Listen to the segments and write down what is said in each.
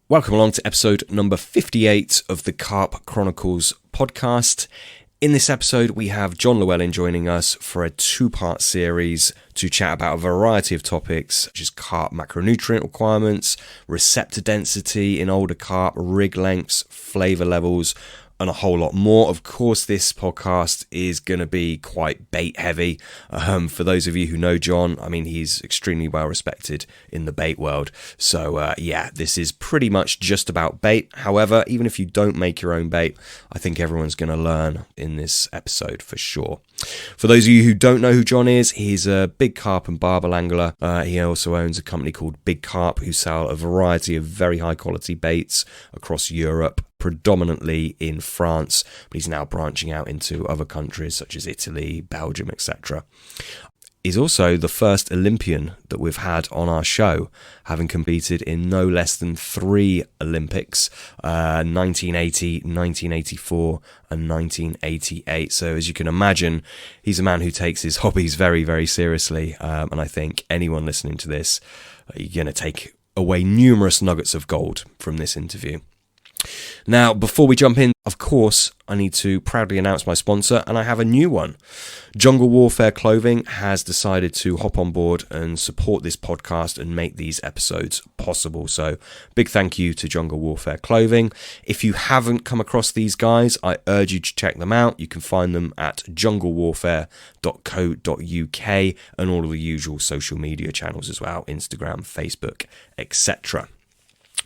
Welcome along to episode number 58 of the Carp Chronicles podcast. In this episode, we have John Llewellyn joining us for a two-part series to chat about a variety of topics, such as carp macronutrient requirements, receptor density in older carp, rig lengths, flavour levels, and a whole lot more. Of course, this podcast is going to be quite bait heavy. For those of you who know John, I mean, he's extremely well respected in the bait world. So this is pretty much just about bait. However, even if you don't make your own bait, I think everyone's going to learn in this episode for sure. For those of you who don't know who John is, he's a big carp and barbel angler. He also owns a company called Big Carp, who sell a variety of very high quality baits across Europe, predominantly in France, but he's now branching out into other countries such as Italy, Belgium, etc. He's also the first Olympian that we've had on our show, having competed in no less than 3 Olympics, 1980, 1984 and 1988. So as you can imagine, he's a man who takes his hobbies very, very seriously. And I think anyone listening to this, you're going to take away numerous nuggets of gold from this interview. Now, before we jump in, of course, I need to proudly announce my sponsor, and I have a new one. Jungle Warfare Clothing has decided to hop on board and support this podcast and make these episodes possible. So, big thank you to Jungle Warfare Clothing. If you haven't come across these guys, I urge you to check them out. You can find them at junglewarfare.co.uk and all of the usual social media channels as well, Instagram, Facebook, etc.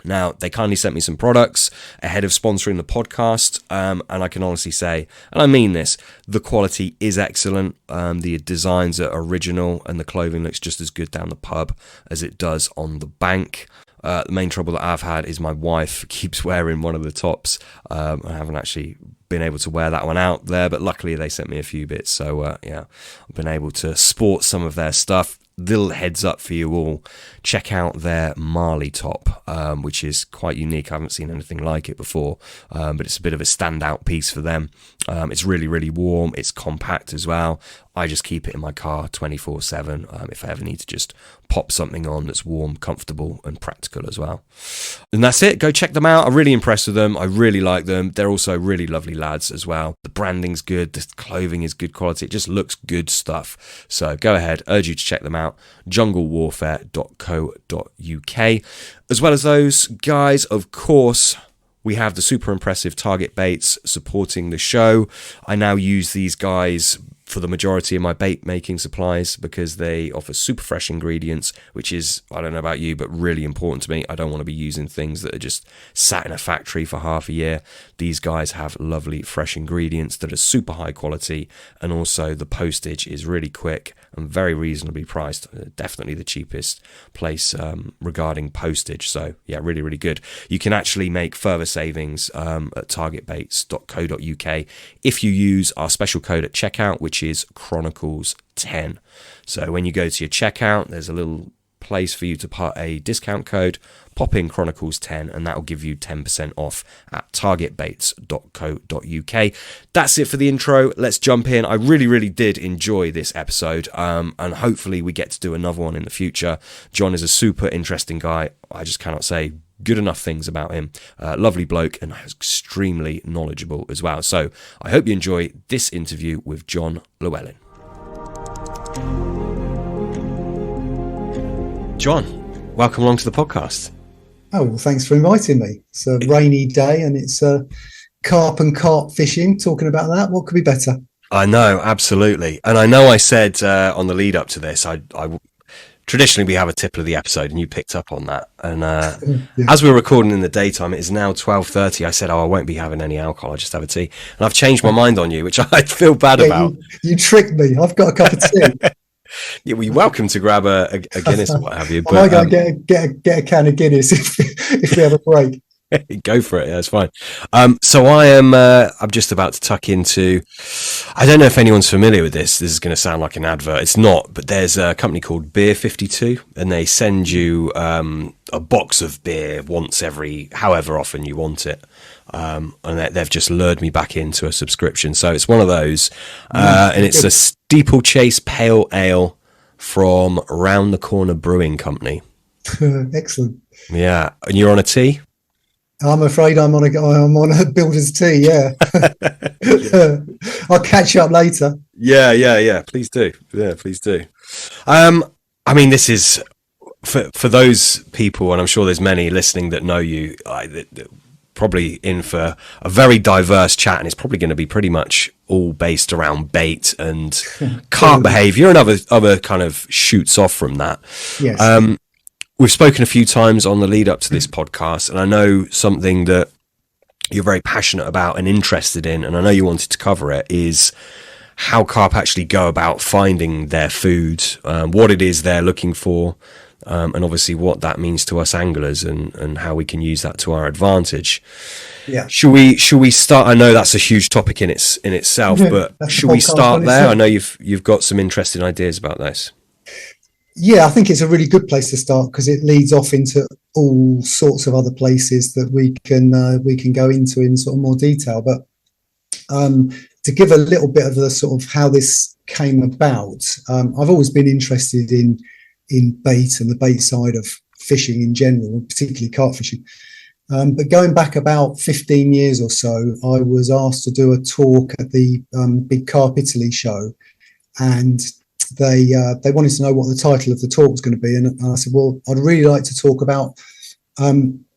Now, they kindly sent me some products ahead of sponsoring the podcast, and I can honestly say, and I mean this, the quality is excellent, the designs are original, and the clothing looks just as good down the pub as it does on the bank. The main trouble that I've had is my wife keeps wearing one of the tops. I haven't actually been able to wear that one out there, but luckily they sent me a few bits, so I've been able to sport some of their stuff. Little heads up for you all, check out their Marley top, which is quite unique. I haven't seen anything like it before, but it's a bit of a standout piece for them. It's really, really warm. It's compact as well. I just keep it in my car 24/7 if I ever need to just pop something on that's warm, comfortable, and practical as well. And that's it. Go check them out. I'm really impressed with them. I really like them. They're also really lovely lads as well. The branding's good. The clothing is good quality. It just looks good stuff. So go ahead. Urge you to check them out. junglewarfare.co.uk. As well as those guys, of course, we have the super impressive Target baits supporting the show. I now use these guys for the majority of my bait making supplies because they offer super fresh ingredients, which is, I don't know about you, but really important to me. I don't want to be using things that are just sat in a factory for half a year. These guys have lovely fresh ingredients that are super high quality, and also the postage is really quick and very reasonably priced. Definitely the cheapest place regarding postage. So yeah, really, really good. You can actually make further savings at targetbaits.co.uk if you use our special code at checkout, which is Chronicles10. So when you go to your checkout, there's a little place for you to put a discount code, pop in Chronicles10, and that will give you 10% off at targetbaits.co.uk. That's it for the intro. Let's jump in. I really, really did enjoy this episode, and hopefully we get to do another one in the future. John is a super interesting guy. I just cannot say good enough things about him. Lovely bloke and extremely knowledgeable as well. So I hope you enjoy this interview with John Llewellyn. John, welcome along to the podcast. Oh, well, thanks for inviting me. It's a rainy day and it's carp and carp fishing. Talking about that, what could be better? I know, absolutely. And I know I said on the lead up to this, I traditionally we have a tip of the episode, and you picked up on that. And as we're recording in the daytime, it is now 12:30. I said, I won't be having any alcohol. I'll just have a tea. And I've changed my mind on you, which I feel bad about. You tricked me. I've got a cup of tea. Yeah, well, you're welcome to grab a Guinness or what have you. But I might go get a can of Guinness if we have a break. Go for it. Yeah, it's fine. So I'm just about to tuck into, I don't know if anyone's familiar with this. This is going to sound like an advert. It's not, but there's a company called Beer52, and they send you a box of beer once every however often you want it. And they've just lured me back into a subscription. So it's one of those, and it's a Steeplechase Pale Ale from Round the Corner Brewing Company. Excellent. Yeah. And you're on a tea? I'm afraid I'm on a builder's tea. Yeah, I'll catch you up later. Yeah. Please do. Yeah, please do. I mean, this is for those people, and I'm sure there's many listening that know you. Probably in for a very diverse chat, and it's probably going to be pretty much all based around bait and carp behaviour and other kind of shoots off from that. Yes. We've spoken a few times on the lead up to this podcast, and I know something that you're very passionate about and interested in, and I know you wanted to cover it, is how carp actually go about finding their food, what it is they're looking for, and obviously what that means to us anglers, and how we can use that to our advantage. Yeah. Should we start? I know that's a huge topic in itself, but should we start there? I know you've got some interesting ideas about this. Yeah, I think it's a really good place to start because it leads off into all sorts of other places that we can go into in sort of more detail. But to give a little bit of the sort of how this came about, I've always been interested in bait and the bait side of fishing in general, particularly carp fishing. But going back about 15 years or so, I was asked to do a talk at the big Carp Italy show, and they wanted to know what the title of the talk was going to be, and I said, well, I'd really like to talk about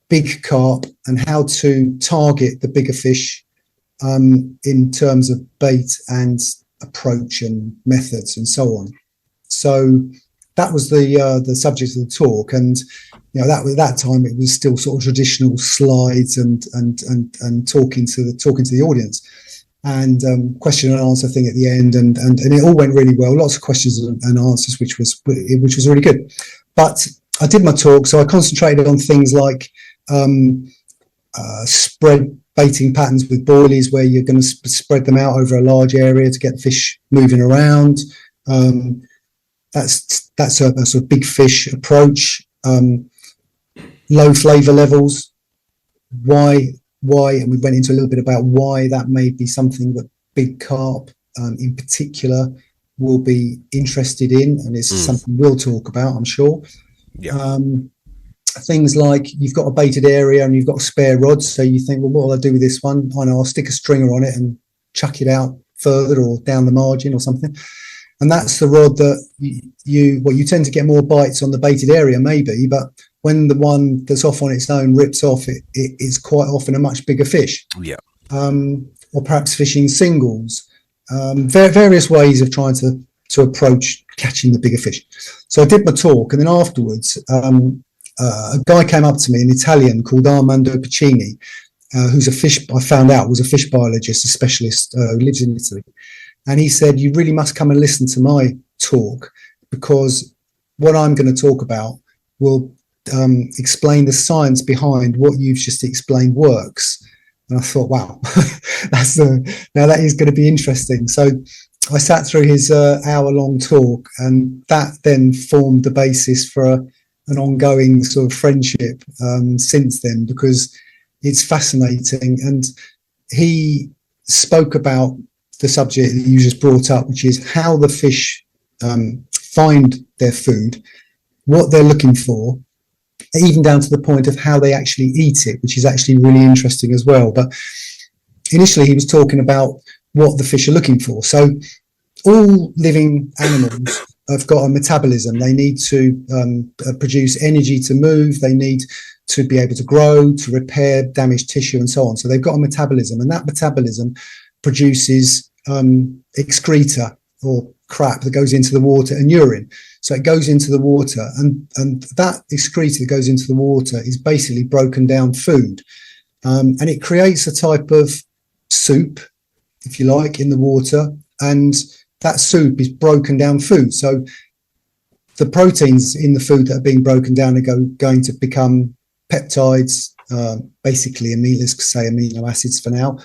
big carp and how to target the bigger fish in terms of bait and approach and methods and so on. So that was the subject of the talk, and that time it was still sort of traditional slides and talking to the audience, and question and answer thing at the end, and it all went really well. Lots of questions and answers, which was really good. But I did my talk, so I concentrated on things like spread baiting patterns with boilies, where you're going to spread them out over a large area to get fish moving around. That's a sort of big fish approach. Low flavour levels. Why? And we went into a little bit about why that may be something that big carp in particular will be interested in, and it's something we'll talk about, I'm sure. Yeah. Things like you've got a baited area and you've got a spare rod, so you think, well, what will I do with this one? I know, I'll stick a stringer on it and chuck it out further or down the margin or something. And that's the rod that you tend to get more bites on the baited area maybe, but when the one that's off on its own rips off, it is quite often a much bigger fish. Yeah. Or perhaps fishing singles. Various ways of trying to approach catching the bigger fish. So I did my talk, and then afterwards, a guy came up to me, an Italian called Armando Piccini, who's I found out was a fish biologist, a specialist who lives in Italy. And he said, you really must come and listen to my talk, because what I'm going to talk about will explain the science behind what you've just explained works. And I thought, wow, now that is going to be interesting. So I sat through his hour-long talk, and that then formed the basis for an ongoing sort of friendship since then, because it's fascinating. And he spoke about the subject that you just brought up, which is how the fish find their food, what they're looking for, even down to the point of how they actually eat it, which is actually really interesting as well. But initially he was talking about what the fish are looking for. So all living animals have got a metabolism. They need to produce energy to move. They need to be able to grow, to repair damaged tissue and so on. So they've got a metabolism, and that metabolism produces excreta or crap that goes into the water, and urine. So it goes into the water, and that excreta that goes into the water is basically broken down food, and it creates a type of soup, if you like, in the water, and that soup is broken down food. So the proteins in the food that are being broken down are going to become peptides, basically amino acids for now,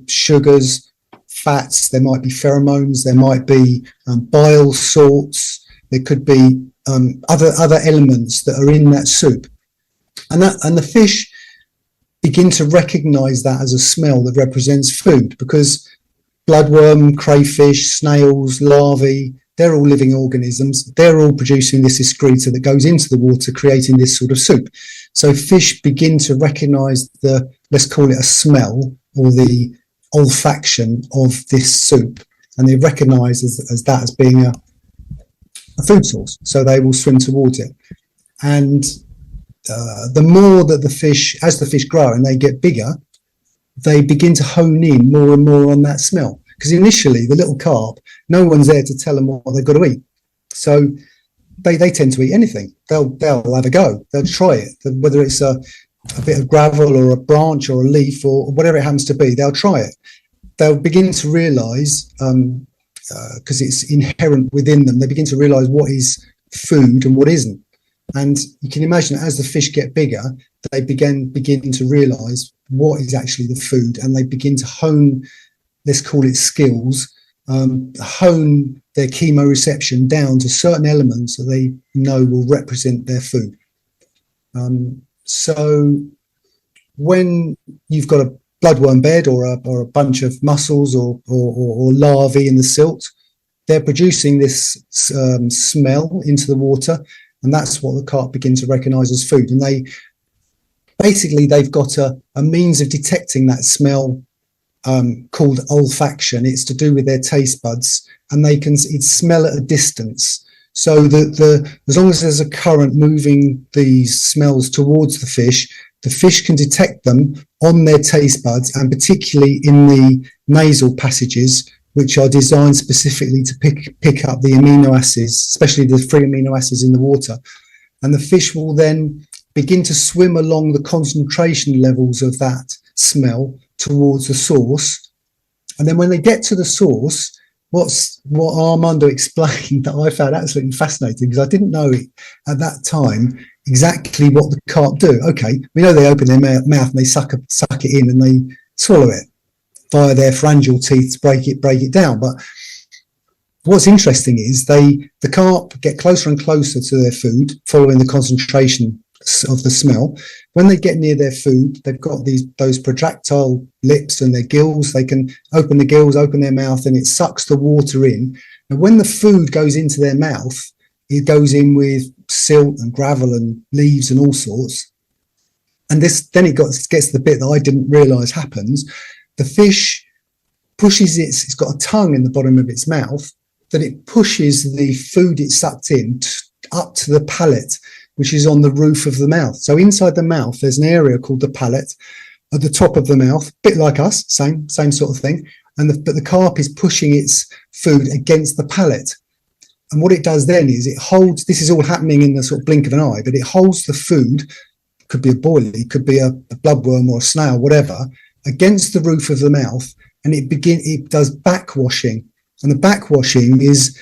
sugars, fats. There might be pheromones, there might be bile salts, there could be other elements that are in that soup, and the fish begin to recognize that as a smell that represents food, because bloodworm, crayfish, snails, larvae, they're all living organisms. They're all producing this excreta that goes into the water, creating this sort of soup. So fish begin to recognize the, let's call it a smell, or the olfaction of this soup, and they recognize as that as being a food source. So they will swim towards it. And the more that as the fish grow and they get bigger, they begin to hone in more and more on that smell. Because initially, the little carp, no one's there to tell them what they've got to eat. So they tend to eat anything. They'll have a go. They'll try it, whether it's a bit of gravel or a branch or a leaf or whatever it happens to be. They'll try it. They'll begin to realise, because it's inherent within them, they begin to realise what is food and what isn't. And you can imagine as the fish get bigger, they begin to realise what is actually the food, and they begin to hone, let's call it skills, hone their chemoreception down to certain elements that they know will represent their food. So when you've got a bloodworm bed or a bunch of mussels or larvae in the silt, they're producing this smell into the water, and that's what the carp begin to recognise as food. And they've got a means of detecting that smell called olfaction. It's to do with their taste buds, and they can smell at a distance. So as long as there's a current moving these smells towards the fish can detect them on their taste buds, and particularly in the nasal passages, which are designed specifically to pick up the amino acids, especially the free amino acids in the water. And the fish will then begin to swim along the concentration levels of that smell towards the source. And then when they get to the source, what Armando explained that I found absolutely fascinating, because I didn't know it at that time exactly what the carp do. Okay, we know they open their mouth and they suck it in and they swallow it via their pharyngeal teeth to break it down. But what's interesting is the carp get closer and closer to their food following the concentration of the smell. When they get near their food, they've got those protractile lips and their gills. They can open the gills, open their mouth, and it sucks the water in. And when the food goes into their mouth, it goes in with silt and gravel and leaves and all sorts. And then it gets to the bit that I didn't realise happens. The fish pushes it's got a tongue in the bottom of its mouth, that it pushes the food it sucked in up to the palate, which is on the roof of the mouth. So inside the mouth, there's an area called the palate at the top of the mouth, a bit like us, same sort of thing. But the carp is pushing its food against the palate. And what it does then is it holds, this is all happening in the sort of blink of an eye, but it holds the food, could be a boilie, could be a bloodworm or a snail, whatever, against the roof of the mouth, and it does backwashing. And the backwashing is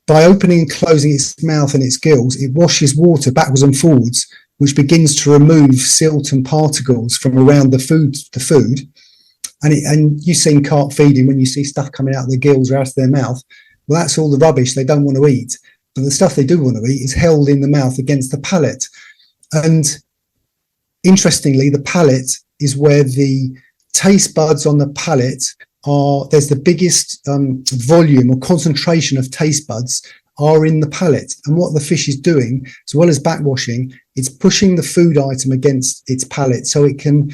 by opening and closing its mouth and its gills, it washes water backwards and forwards, which begins to remove silt and particles from around the food. And you've seen carp feeding, when you see stuff coming out of their gills or out of their mouth, well, that's all the rubbish they don't want to eat. But the stuff they do want to eat is held in the mouth against the palate. And interestingly, the palate is where the taste buds on the palate there's the biggest volume or concentration of taste buds are in the palate. And what the fish is doing, as well as backwashing, it's pushing the food item against its palate so it can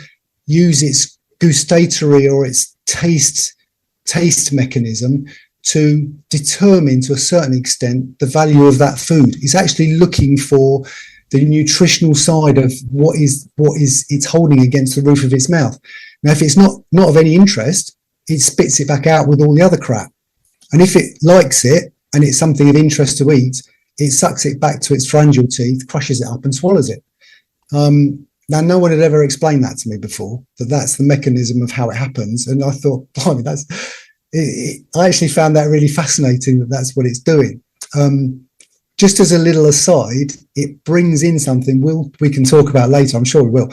use its gustatory or its taste mechanism to determine, to a certain extent, the value of that food. It's actually looking for the nutritional side of what is it's holding against the roof of its mouth. Now, if it's not of any interest, it spits it back out with all the other crap. And if it likes it and it's something of interest to eat, it sucks it back to its pharyngeal teeth, crushes it up and swallows it. Now, no one had ever explained that to me before, that's the mechanism of how it happens. And I thought, blimey, I actually found that really fascinating, that's what it's doing. Just as a little aside, it brings in something we can talk about later, I'm sure we will.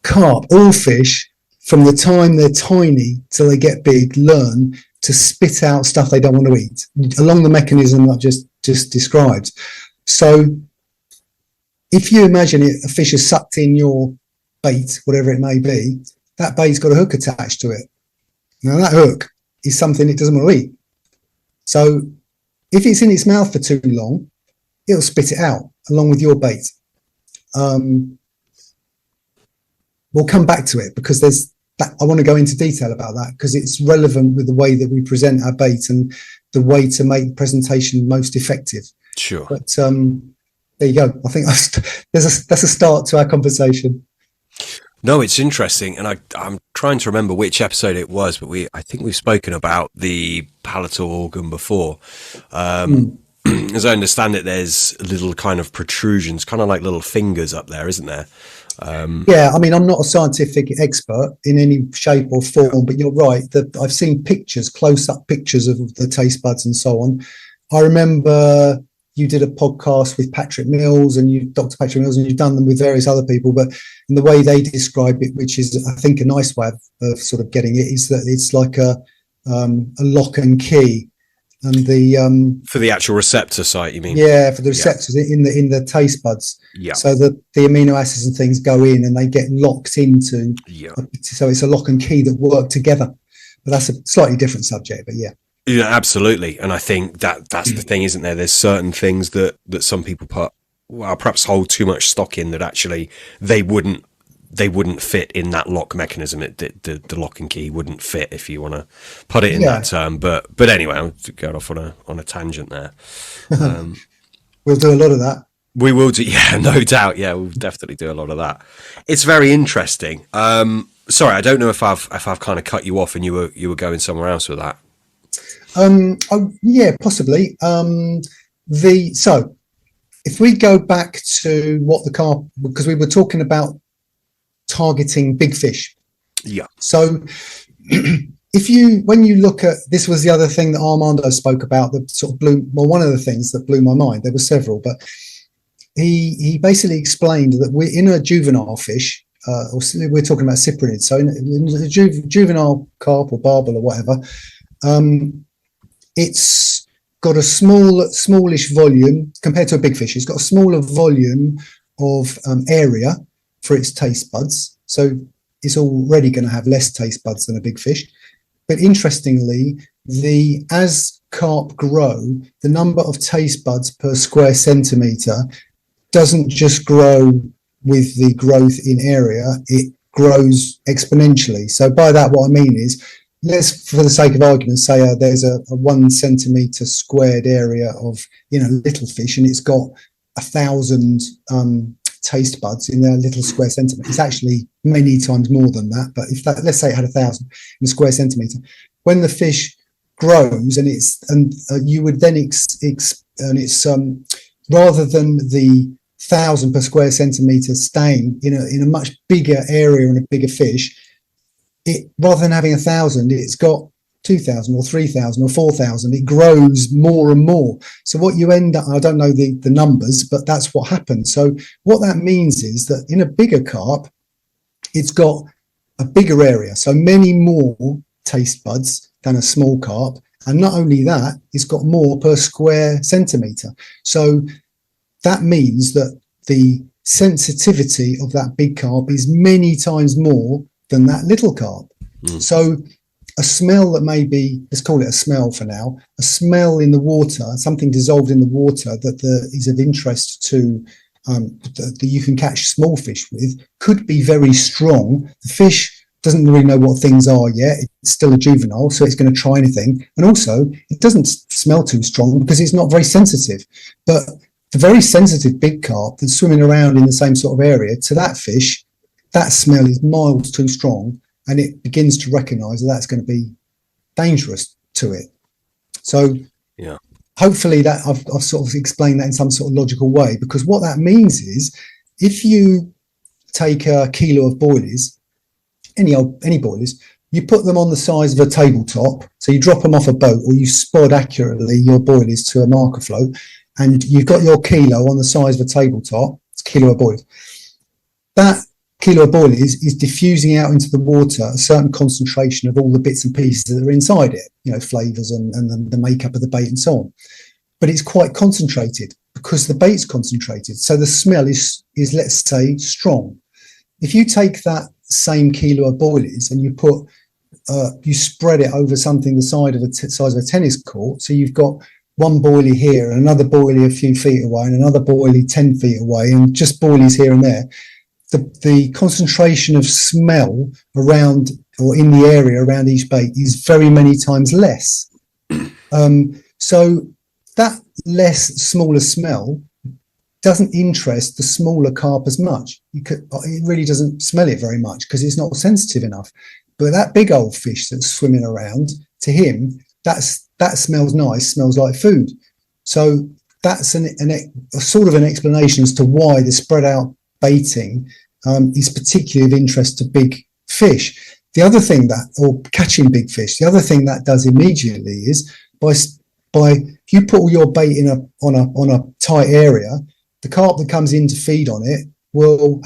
Carp, all fish, from the time they're tiny till they get big, learn to spit out stuff they don't want to eat along the mechanism I've just described. So if you imagine a fish has sucked in your bait, whatever it may be, that bait's got a hook attached to it. Now that hook is something it doesn't want to eat. So If it's in its mouth for too long, it'll spit it out along with your bait. We'll come back to it because I want to go into detail about that because it's relevant with the way that we present our bait and the way to make presentation most effective. Sure. But there you go. I think that's a start to our conversation. No, it's interesting, and I'm trying to remember which episode it was, but I think we've spoken about the palatal organ before. As I understand it, there's little kind of protrusions, kind of like little fingers up there, isn't there? Yeah, I mean, I'm not a scientific expert in any shape or form, but you're right that I've seen pictures, close-up pictures of the taste buds and so on. I remember you did a podcast with Patrick Mills and Dr. Patrick Mills, and you've done them with various other people, but in the way they describe it, which is, I think, a nice way of sort of getting it, is that it's like a lock and key. And for the actual receptor site, you mean? Yeah, for the receptors in the taste buds. Yeah. So that the amino acids and things go in and they get locked into. Yeah. So it's a lock and key that work together. But that's a slightly different subject. But yeah. Yeah, absolutely. And I think that's the thing, isn't there? There's certain things that some people perhaps hold too much stock in that actually they wouldn't fit in that lock mechanism. The lock and key wouldn't fit, if you want to put it in that term. But anyway, I'm going off on a tangent there. We'll do a lot of that. We will do, yeah, no doubt. Yeah, we'll definitely do a lot of that. It's very interesting. Sorry, I don't know if I've kind of cut you off and you were going somewhere else with that. Yeah, possibly. So if we go back to what the carp, because we were talking about targeting big fish. Yeah. So when you look at, this was the other thing that Armando spoke about that sort of one of the things that blew my mind. There were several, but he basically explained that we're in a juvenile fish, or we're talking about cyprinids. So in a juvenile carp or barbel or whatever, it's got a smallish volume compared to a big fish. It's got a smaller volume of area for its taste buds, so it's already going to have less taste buds than a big fish. But interestingly, as carp grow, the number of taste buds per square centimetre doesn't just grow with the growth in area, it grows exponentially. So by that, what I mean is, let's, for the sake of argument, say there's a 1 centimetre squared area of little fish, and it's got 1,000 taste buds in their little square centimetre. It's actually many times more than that, but if that, let's say it had 1,000 in a square centimetre, when the fish grows and you would then rather than the 1,000 per square centimetre staying in a much bigger area and a bigger fish, it, rather than having 1,000, it's got 2,000 or 3,000 or 4,000. It grows more and more. So what you end up, I don't know the numbers, but that's what happens. So what that means is that in a bigger carp, it's got a bigger area, so many more taste buds than a small carp. And not only that, it's got more per square centimetre. So that means that the sensitivity of that big carp is many times more than that little carp. So a smell that may be, let's call it a smell for now, a smell in the water, something dissolved in the water that is of interest to that you can catch small fish with, could be very strong. The fish doesn't really know what things are yet. It's still a juvenile, so it's going to try anything. And also, it doesn't smell too strong because it's not very sensitive. But the very sensitive big carp that's swimming around in the same sort of area, to that fish, that smell is miles too strong, and it begins to recognise that that's going to be dangerous to it. So yeah, hopefully that I've sort of explained that in some sort of logical way, because what that means is if you take a kilo of boilies, any boilies, you put them on the size of a tabletop, so you drop them off a boat or you spod accurately your boilies to a marker float, and you've got your kilo on the size of a tabletop, it's a kilo of boilies. That kilo of boilies is diffusing out into the water a certain concentration of all the bits and pieces that are inside it, flavours and the makeup of the bait and so on. But it's quite concentrated because the bait's concentrated. So the smell is let's say, strong. If you take that same kilo of boilies and you spread it over something the size of a tennis court, so you've got one boilie here and another boilie a few feet away and another boilie 10 feet away and just boilies here and there, the concentration of smell around or in the area around each bait is very many times less. So that smaller smell doesn't interest the smaller carp as much. It really doesn't smell it very much because it's not sensitive enough. But that big old fish that's swimming around, to him, that smells nice, smells like food. So that's a sort of an explanation as to why the spread out baiting is particularly of interest to big fish. The other thing or catching big fish, the other thing that does immediately is by if you put all your bait on a tight area, the carp that comes in to feed on it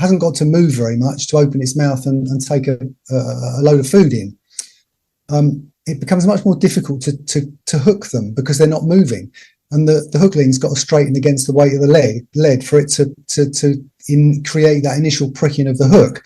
hasn't got to move very much to open its mouth and take a load of food in. It becomes much more difficult to hook them because they're not moving, and the hookling's got to straighten against the weight of the lead for it to create that initial pricking of the hook.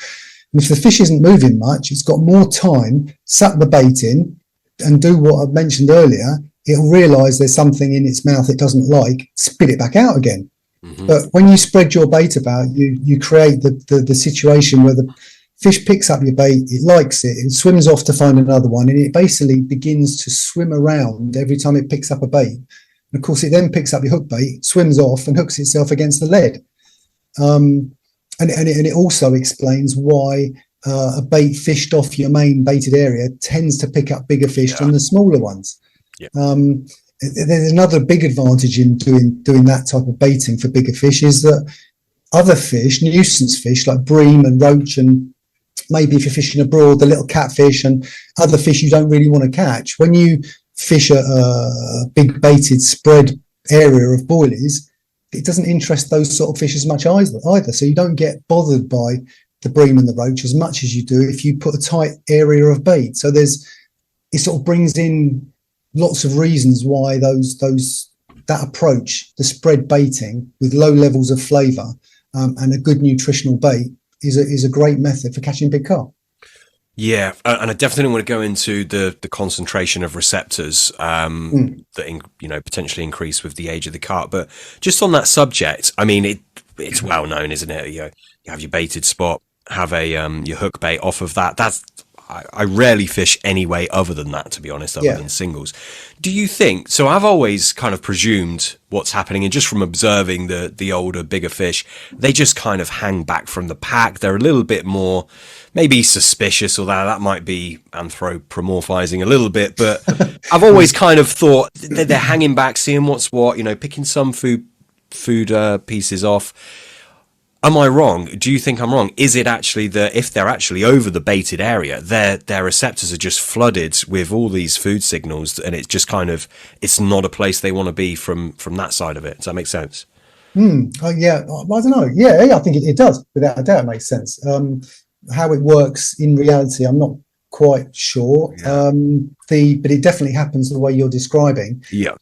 And if the fish isn't moving much, it's got more time, suck the bait in and do what I mentioned earlier. It'll realise there's something in its mouth it doesn't like, spit it back out again. Mm-hmm. But when you spread your bait about, you create the situation where the fish picks up your bait, it likes it, it swims off to find another one, and it basically begins to swim around every time it picks up a bait. And of course, it then picks up your hook bait, swims off and hooks itself against the lead. And it also explains why a bait fished off your main baited area tends to pick up bigger fish than the smaller ones. Yeah. There's another big advantage in doing that type of baiting for bigger fish is that other fish, nuisance fish like bream and roach, and maybe if you're fishing abroad, the little catfish and other fish you don't really want to catch, when you fish a big baited spread area of boilies, it doesn't interest those sort of fish as much either. So you don't get bothered by the bream and the roach as much as you do if you put a tight area of bait. So it sort of brings in lots of reasons why that approach, the spread baiting with low levels of flavour and a good nutritional bait, is a great method for catching big carp. Yeah, and I definitely want to go into the concentration of receptors that potentially increase with the age of the carp. But just on that subject, I mean, it's well known, isn't it? You have your baited spot, have your hook bait off of that. I rarely fish any way other than that, to be honest, other than singles. Do you think, so I've always kind of presumed what's happening, and just from observing the older, bigger fish, they just kind of hang back from the pack. They're a little bit more maybe suspicious, although that might be anthropomorphizing a little bit, but I've always kind of thought they're hanging back, seeing what's what, picking some food pieces off. Am I wrong? Do you think I'm wrong? Is it actually that if they're actually over the baited area, their receptors are just flooded with all these food signals, and it's just kind of, it's not a place they want to be from that side of it? Does that make sense? Yeah, I don't know. Yeah, I think it does. Without a doubt, it makes sense. How it works in reality, I'm not quite sure. Yeah. But it definitely happens the way you're describing. Yeah.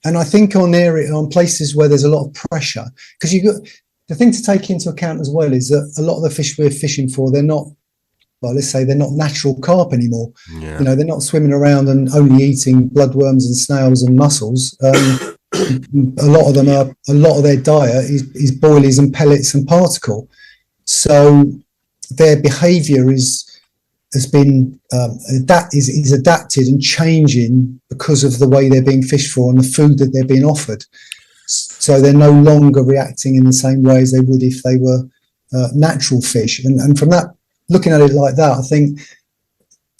And I think on places where there's a lot of pressure, because the thing to take into account as well is that a lot of the fish we're fishing for, they're not, well, let's say they're not natural carp anymore. Yeah. They're not swimming around and only eating bloodworms and snails and mussels. A lot of their diet is boilies and pellets and particle. So their behaviour is adapted and changing because of the way they're being fished for and the food that they're being offered. So they're no longer reacting in the same way as they would if they were natural fish. And from that, looking at it like that, I think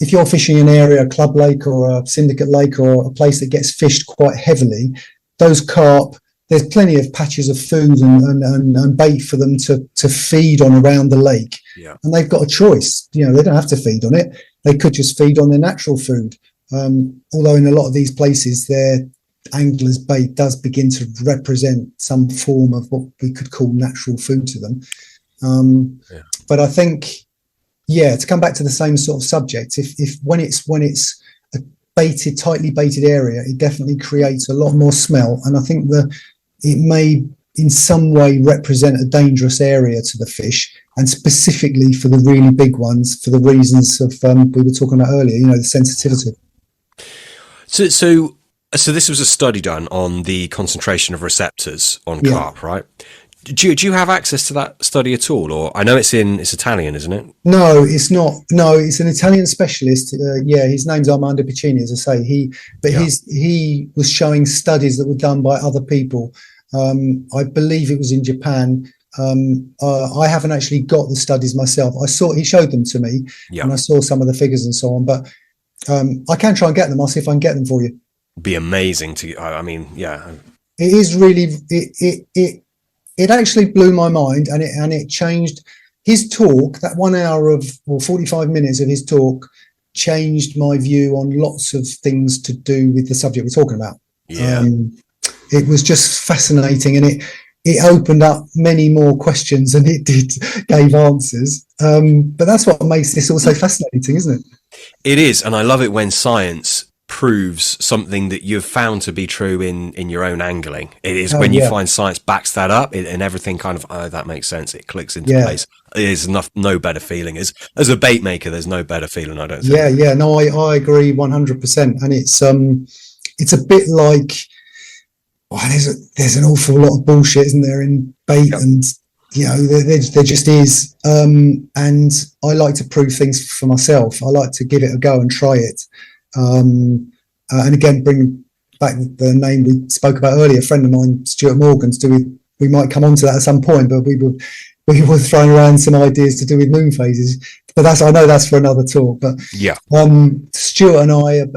if you're fishing an area, a club lake or a syndicate lake or a place that gets fished quite heavily, those carp, there's plenty of patches of food and bait for them to feed on around the lake. Yeah. And they've got a choice. They don't have to feed on it. They could just feed on their natural food. Although in a lot of these places, their angler's bait does begin to represent some form of what we could call natural food to them. But I think, to come back to the same sort of subject, if when it's a tightly baited area, it definitely creates a lot more smell. And I think it may in some way represent a dangerous area to the fish, and specifically for the really big ones, for the reasons of we were talking about earlier, the sensitivity. So So this was a study done on the concentration of receptors on Yeah. carp, right? Do you have access to that study at all? Or I know it's Italian, isn't it? No, it's not. No, it's an Italian specialist. Yeah, his name's Armando Piccini, as I say. Yeah. He was showing studies that were done by other people. I believe it was in Japan. I haven't actually got the studies myself. He showed them to me, Yeah. and I saw some of the figures and so on. But I can try and get them. I'll see if I can get them for you. Be amazing to, I mean, yeah. It is really it actually blew my mind, and it changed his talk. That 1 hour or 45 minutes of his talk changed my view on lots of things to do with the subject we're talking about. Yeah. It was just fascinating, and it opened up many more questions than it gave answers. But that's what makes this all so fascinating, isn't it? It is, and I love it when science proves something that you've found to be true in your own angling. It is when you find science backs that up, and everything kind of, oh, that makes sense. It clicks into place. It is no better feeling. As a bait maker, there's no better feeling, I don't think. Yeah. No, I agree 100%. And it's a bit like, there's an awful lot of bullshit, isn't there, in bait, and there just is. And I like to prove things for myself. I like to give it a go and try it. And again, bring back the name we spoke about earlier, a friend of mine, Stuart Morgan's. We might come on to that at some point, but we were throwing around some ideas to do with moon phases. But I know that's for another talk. But yeah, Stuart and I are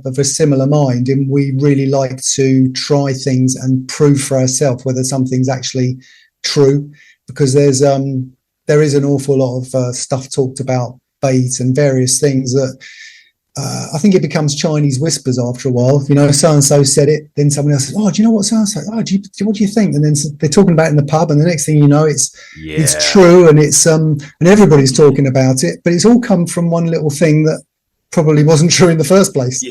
of a similar mind, and we really like to try things and prove for ourselves whether something's actually true, because there is an awful lot of stuff talked about bait and various things that I think it becomes Chinese whispers after a while. So and so said it, then someone else says, "Oh, do you know what so and so? Oh, what do you think?" And then they're talking about it in the pub, and the next thing you know, it's true, and it's and everybody's talking about it, but it's all come from one little thing that probably wasn't true in the first place.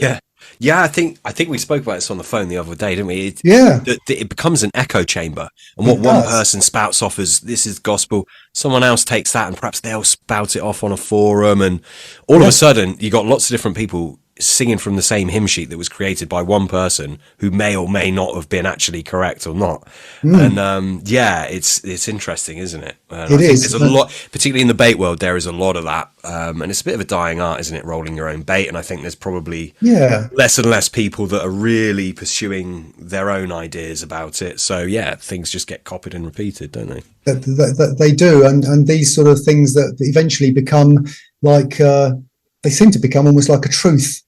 Yeah, I think we spoke about this on the phone the other day, didn't we? It becomes an echo chamber, and what one person spouts off as this is gospel, someone else takes that and perhaps they'll spout it off on a forum, and all of a sudden you got lots of different people singing from the same hymn sheet that was created by one person who may or may not have been actually correct or not. And it's interesting, isn't it? It is. There's a lot, particularly in the bait world, there is a lot of that, and it's a bit of a dying art, isn't it, rolling your own bait? And I think there's probably less and less people that are really pursuing their own ideas about it. So things just get copied and repeated, don't they? They do, and these sort of things that eventually become like they seem to become almost like a truth.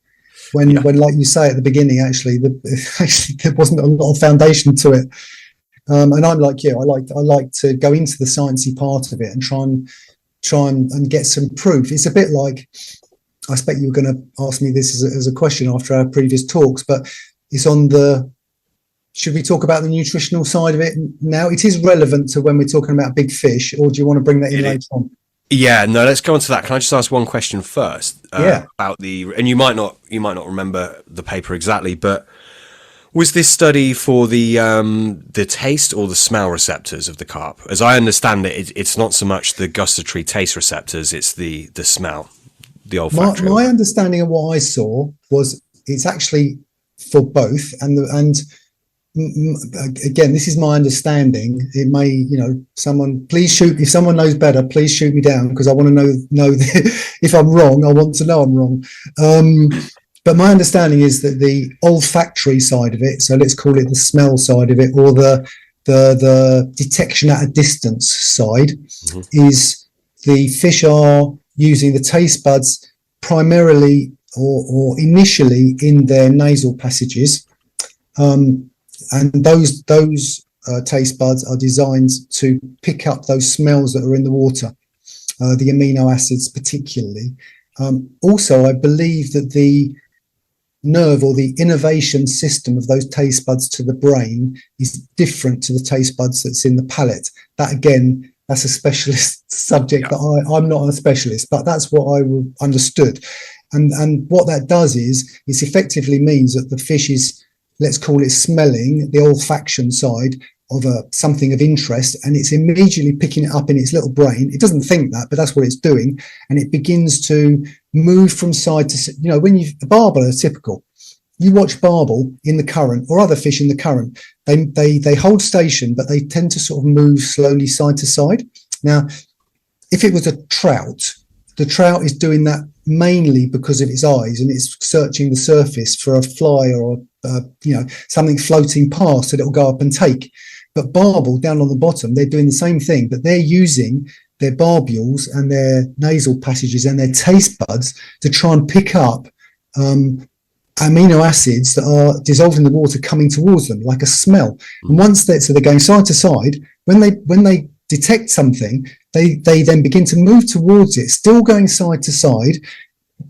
When, like you say at the beginning, actually there wasn't a lot of foundation to it. And I'm like you. I like to go into the sciencey part of it and try and get some proof. It's a bit like, I expect you were going to ask me this as a question after our previous talks, but it's on should we talk about the nutritional side of it now? It is relevant to when we're talking about big fish, or do you want to bring that in later on? Yeah, no, let's go on to that. Can I just ask one question first? About and you might not remember the paper exactly, but was this study for the taste or the smell receptors of the carp? As I understand it, it's not so much the gustatory taste receptors, it's the smell, the olfactory. My understanding of what I saw was it's actually for both, and again, this is my understanding. It may, someone please shoot. If someone knows better, please shoot me down, because I want to know if I'm wrong. I want to know I'm wrong. But my understanding is that the olfactory side of it, so let's call it the smell side of it, or the detection at a distance side, is the fish are using the taste buds primarily or initially in their nasal passages. And those taste buds are designed to pick up those smells that are in the water, the amino acids particularly. Also, I believe that the nerve or the innervation system of those taste buds to the brain is different to the taste buds that's in the palate. That, again, that's a specialist subject that I'm not a specialist, but that's what I understood. And what that does is it effectively means that the fish is, let's call it, smelling the olfaction side of something of interest, and it's immediately picking it up in its little brain. It doesn't think that, but that's what it's doing. And it begins to move from side to, when the barbel are typical. you watch barbel in the current or other fish in the current, they hold station, but they tend to sort of move slowly side to side. Now, if it was a trout, the trout is doing that mainly because of its eyes, and it's searching the surface for a fly or something floating past that it'll go up and take. But barbel down on the bottom, they're doing the same thing, but they're using their barbules and their nasal passages and their taste buds to try and pick up amino acids that are dissolved in the water coming towards them, like a smell. And once they're going side to side, when they detect something, they then begin to move towards it, still going side to side,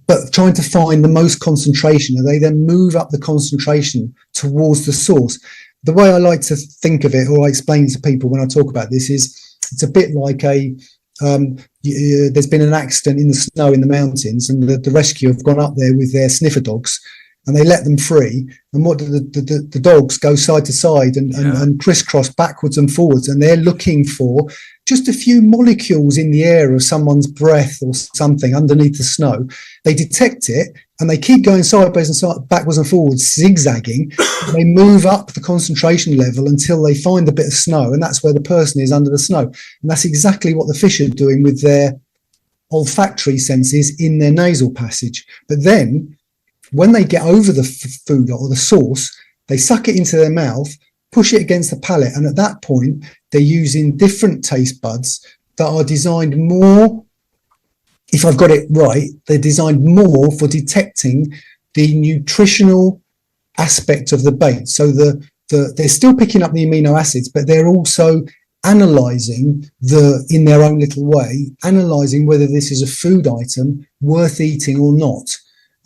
but trying to find the most concentration, and they then move up the concentration towards the source. The way I like to think of it, or I explain to people when I talk about this, is it's a bit like there's been an accident in the snow in the mountains, and the rescue have gone up there with their sniffer dogs, and they let them free. And what do the dogs go side to side and crisscross backwards and forwards, and they're looking for just a few molecules in the air of someone's breath or something underneath the snow. They detect it, and they keep going sideways and backwards and forwards, zigzagging. They move up the concentration level until they find a bit of snow, and that's where the person is under the snow. And that's exactly what the fish are doing with their olfactory senses in their nasal passage. But then, when they get over the food or the sauce, they suck it into their mouth, push it against the palate, and at that point, they're using different taste buds that are designed more, if I've got it right, they're designed more for detecting the nutritional aspect of the bait. So they're still picking up the amino acids, but they're also analysing in their own little way, analysing whether this is a food item worth eating or not.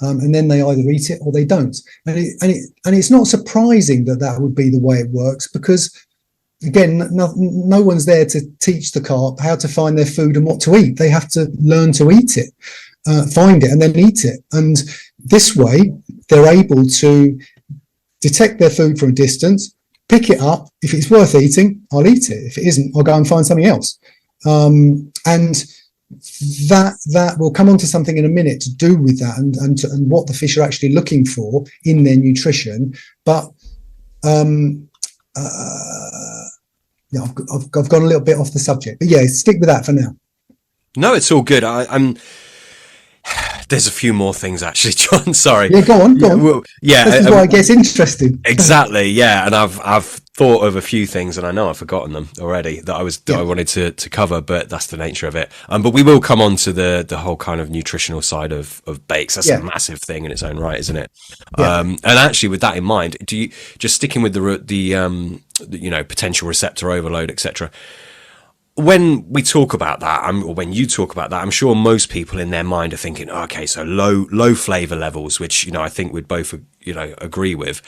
And then they either eat it or they don't. And it's not surprising that would be the way it works, because, again, no one's there to teach the carp how to find their food and what to eat. They have to learn to eat it, find it, and then eat it. And this way, they're able to detect their food from a distance, pick it up. If it's worth eating, I'll eat it. If it isn't, I'll go and find something else. And that will come on to something in a minute to do with that and what the fish are actually looking for in their nutrition. But I've gone a little bit off the subject, but yeah, stick with that for now. No, it's all good. I'm there's a few more things actually, John. Sorry. Yeah, go on. Well, yeah, this is why it gets interesting. Exactly. Yeah, and I've thought of a few things, and I know I've forgotten them already that I wanted to cover, but that's the nature of it. But we will come on to the whole kind of nutritional side of baits. That's a massive thing in its own right, isn't it? Yeah. And actually, with that in mind, do you just sticking with the potential receptor overload, etc. When we talk about that, or when you talk about that, I'm sure most people in their mind are thinking, okay, so low flavour levels, which I think we'd both agree with.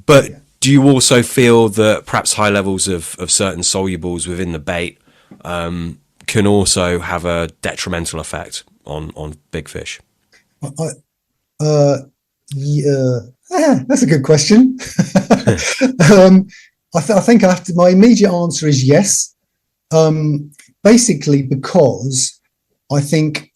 But do you also feel that perhaps high levels of certain solubles within the bait can also have a detrimental effect on big fish? That's a good question. I think my immediate answer is yes. Basically because I think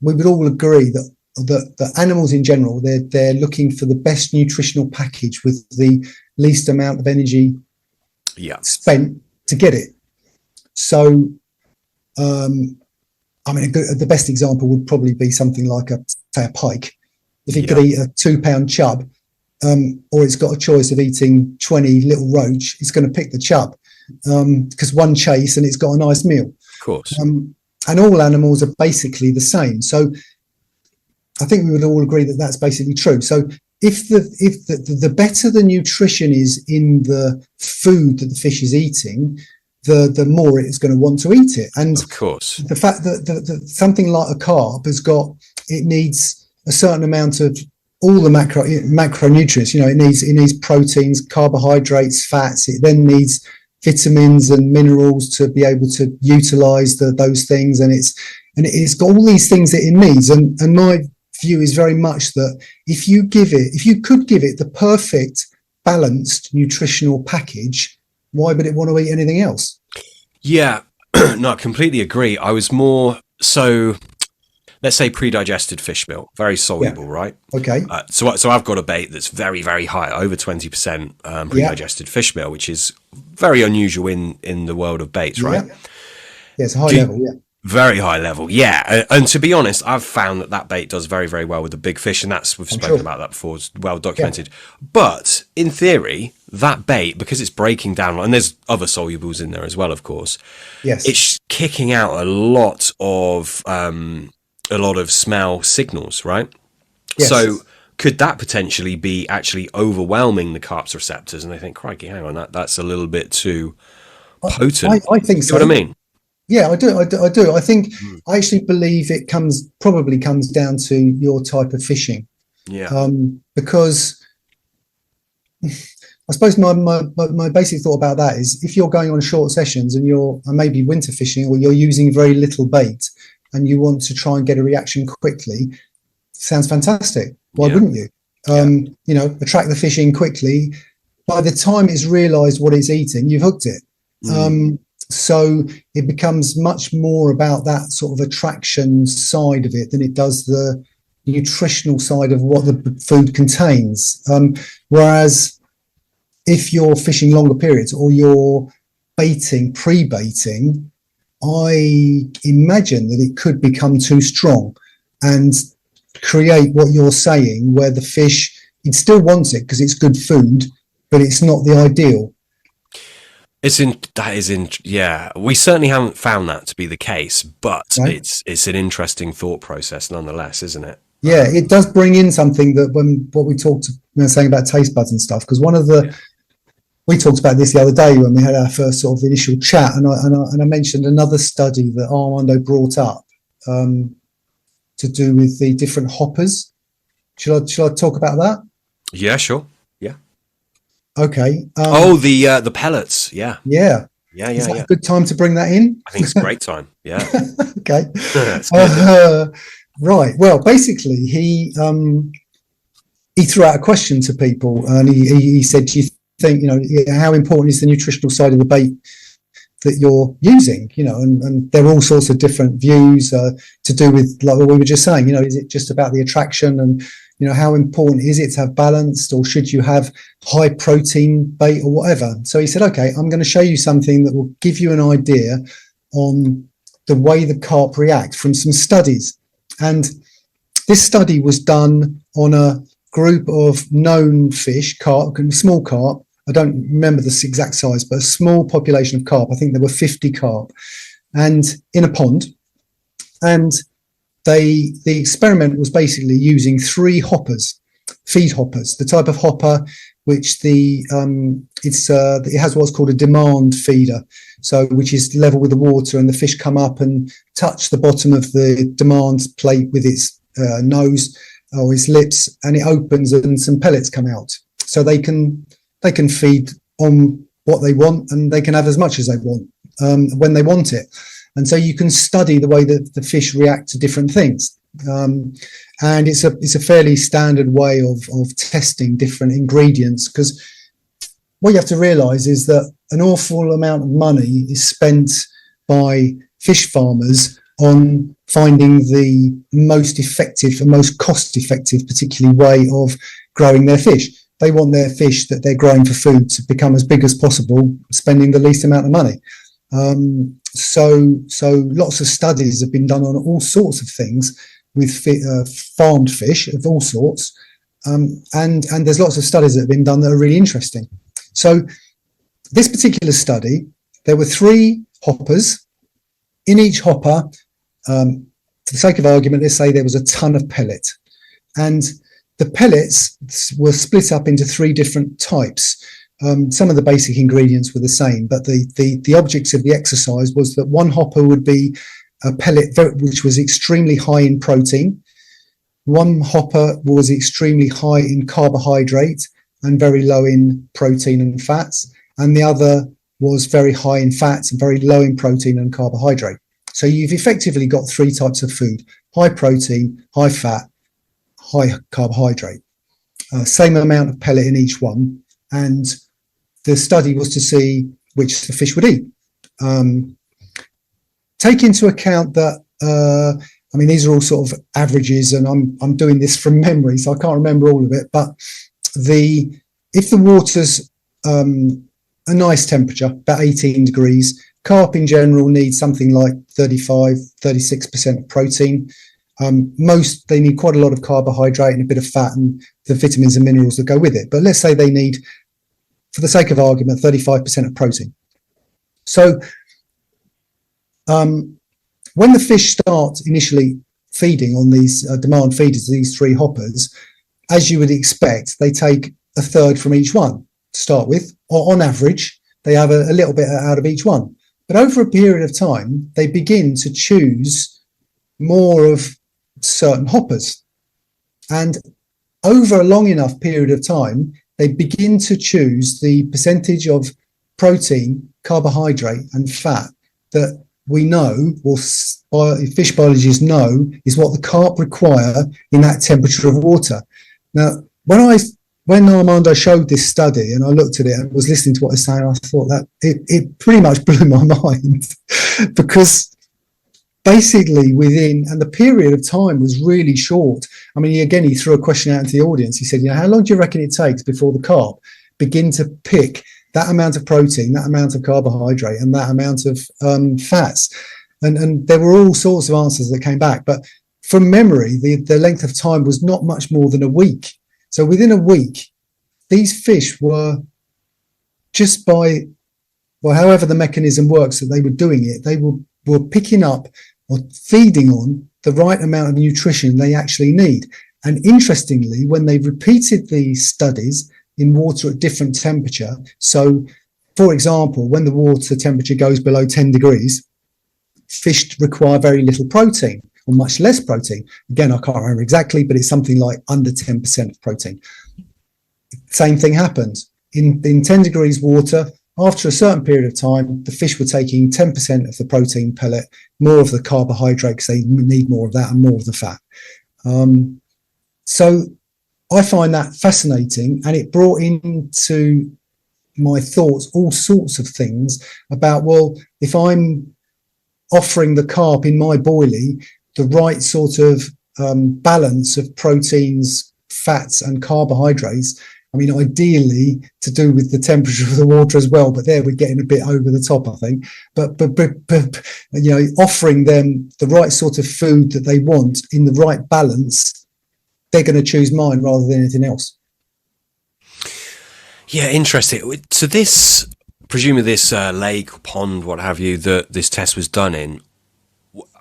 we would all agree that the animals in general, they're looking for the best nutritional package with the least amount of energy spent to get it. So, the best example would probably be something like a pike. If it could eat a 2-pound chub, or it's got a choice of eating 20 little roach, it's going to pick the chub. Because one chase and it's got a nice meal. Of course. And all animals are basically the same. So I think we would all agree that that's basically true. So if the better the nutrition is in the food that the fish is eating, the more it is going to want to eat it. And of course, the fact that something like a carp it needs a certain amount of all the macronutrients. It needs proteins, carbohydrates, fats. It then needs vitamins and minerals to be able to utilize those things, and it's got all these things that it needs. And my view is very much that if you could give it the perfect balanced nutritional package, why would it want to eat anything else? Yeah, no, I completely agree. I was more so let's say pre-digested fish meal, very soluble, right? Okay. So I've got a bait that's very, very high, over 20% pre-digested fish meal, which is very unusual in the world of baits, right? Yeah, it's a high level, yeah. Very high level, yeah. And to be honest, I've found that bait does very, very well with the big fish, and we've spoken about that before, it's well documented. Yeah. But in theory, that bait, because it's breaking down, and there's other solubles in there as well, of course. Yes, it's kicking out a lot of smell signals, right? Yes. So could that potentially be actually overwhelming the carp's receptors? And they think, crikey, hang on, that's a little bit too potent. I think so. You know what I mean? Yeah, I do. I think I actually believe it probably comes down to your type of fishing. Yeah. Because I suppose my basic thought about that is, if you're going on short sessions and you're maybe winter fishing, or you're using very little bait and you want to try and get a reaction quickly, sounds fantastic. Why wouldn't you? You know, attract the fish in quickly. By the time it's realised what it's eating, you've hooked it. So it becomes much more about that sort of attraction side of it than it does the nutritional side of what the food contains. Whereas if you're fishing longer periods, or you're baiting, pre-baiting, I imagine that it could become too strong and create what you're saying, where the fish, it still wants it because it's good food, but it's not the ideal. Yeah, we certainly haven't found that to be the case, but right. It's an interesting thought process nonetheless, isn't it? Yeah, it does bring in something that what we talked, saying about taste buds and stuff, because we talked about this the other day when we had our first sort of initial chat, and I mentioned another study that Armando brought up to do with the different hoppers. Shall I talk about that? Yeah, sure. Okay. The pellets. Yeah. Is that a good time to bring that in? I think it's a great time. Yeah. Okay. Right. Well, basically, he threw out a question to people, and he said, "Do you think, how important is the nutritional side of the bait that you're using?" And there are all sorts of different views to do with, like what we were just saying. Is it just about the attraction, and how important is it to have balanced, or should you have high protein bait or whatever? So he said, okay, I'm going to show you something that will give you an idea on the way the carp react from some studies. And this study was done on a group of known fish, carp, small carp. I don't remember the exact size, but a small population of carp. I think there were 50 carp, and in a pond. And the experiment was basically using 3 hoppers, feed hoppers, the type of hopper which it has what's called a demand feeder, so which is level with the water, and the fish come up and touch the bottom of the demand plate with its nose or its lips, and it opens and some pellets come out, so they can feed on what they want, and they can have as much as they want when they want it. And so you can study the way that the fish react to different things. And it's a fairly standard way of testing different ingredients, because what you have to realize is that an awful amount of money is spent by fish farmers on finding the most effective and most cost effective, particularly, way of growing their fish. They want their fish that they're growing for food to become as big as possible, spending the least amount of money. So lots of studies have been done on all sorts of things with farmed fish of all sorts, and there's lots of studies that have been done that are really interesting. So this particular study, there were 3 hoppers. In each hopper, for the sake of argument, let's say there was a ton of pellet, and the pellets were split up into 3 different types. Some of the basic ingredients were the same, but the objects of the exercise was that one hopper would be a pellet which was extremely high in protein. One hopper was extremely high in carbohydrate and very low in protein and fats, and the other was very high in fats and very low in protein and carbohydrate. So you've effectively got 3 types of food: high protein, high fat, high carbohydrate. Same amount of pellet in each one, and the study was to see which the fish would eat. Take into account that I mean, these are all sort of averages, and I'm doing this from memory, so I can't remember all of it. But if the water's a nice temperature, about 18 degrees, carp in general needs something like 35-36% of protein. They need quite a lot of carbohydrate and a bit of fat and the vitamins and minerals that go with it. But let's say they need, for the sake of argument, 35% of protein. So when the fish start initially feeding on these demand feeders, these three hoppers, as you would expect, they take a third from each one to start with, or on average, they have a little bit out of each one. But over a period of time, they begin to choose more of certain hoppers. And over a long enough period of time, they begin to choose the percentage of protein, carbohydrate, and fat that we know, or fish biologists know, is what the carp require in that temperature of water. Now, when Armando showed this study and I looked at it and was listening to what he was saying, I thought that it pretty much blew my mind because basically and the period of time was really short. I mean, he threw a question out into the audience. He said, how long do you reckon it takes before the carp begin to pick that amount of protein, that amount of carbohydrate, and that amount of fats? And there were all sorts of answers that came back. But from memory, the length of time was not much more than a week. So within a week, these fish were just however the mechanism works that they were doing it, they were picking up or feeding on the right amount of nutrition they actually need. And interestingly, when they repeated these studies in water at different temperature, so for example, when the water temperature goes below 10 degrees, fish require very little protein, or much less protein. Again, I can't remember exactly, but it's something like under 10% of protein. Same thing happens. In 10 degrees water, after a certain period of time, the fish were taking 10% of the protein pellet, more of the carbohydrate because they need more of that and more of the fat. So I find that fascinating, and it brought into my thoughts all sorts of things about, well, if I'm offering the carp in my boilie the right sort of balance of proteins, fats, and carbohydrates. I mean, ideally to do with the temperature of the water as well, but there we're getting a bit over the top, I think. But offering them the right sort of food that they want in the right balance, they're going to choose mine rather than anything else. Yeah, interesting. So presumably this lake, pond, what have you, that this test was done in,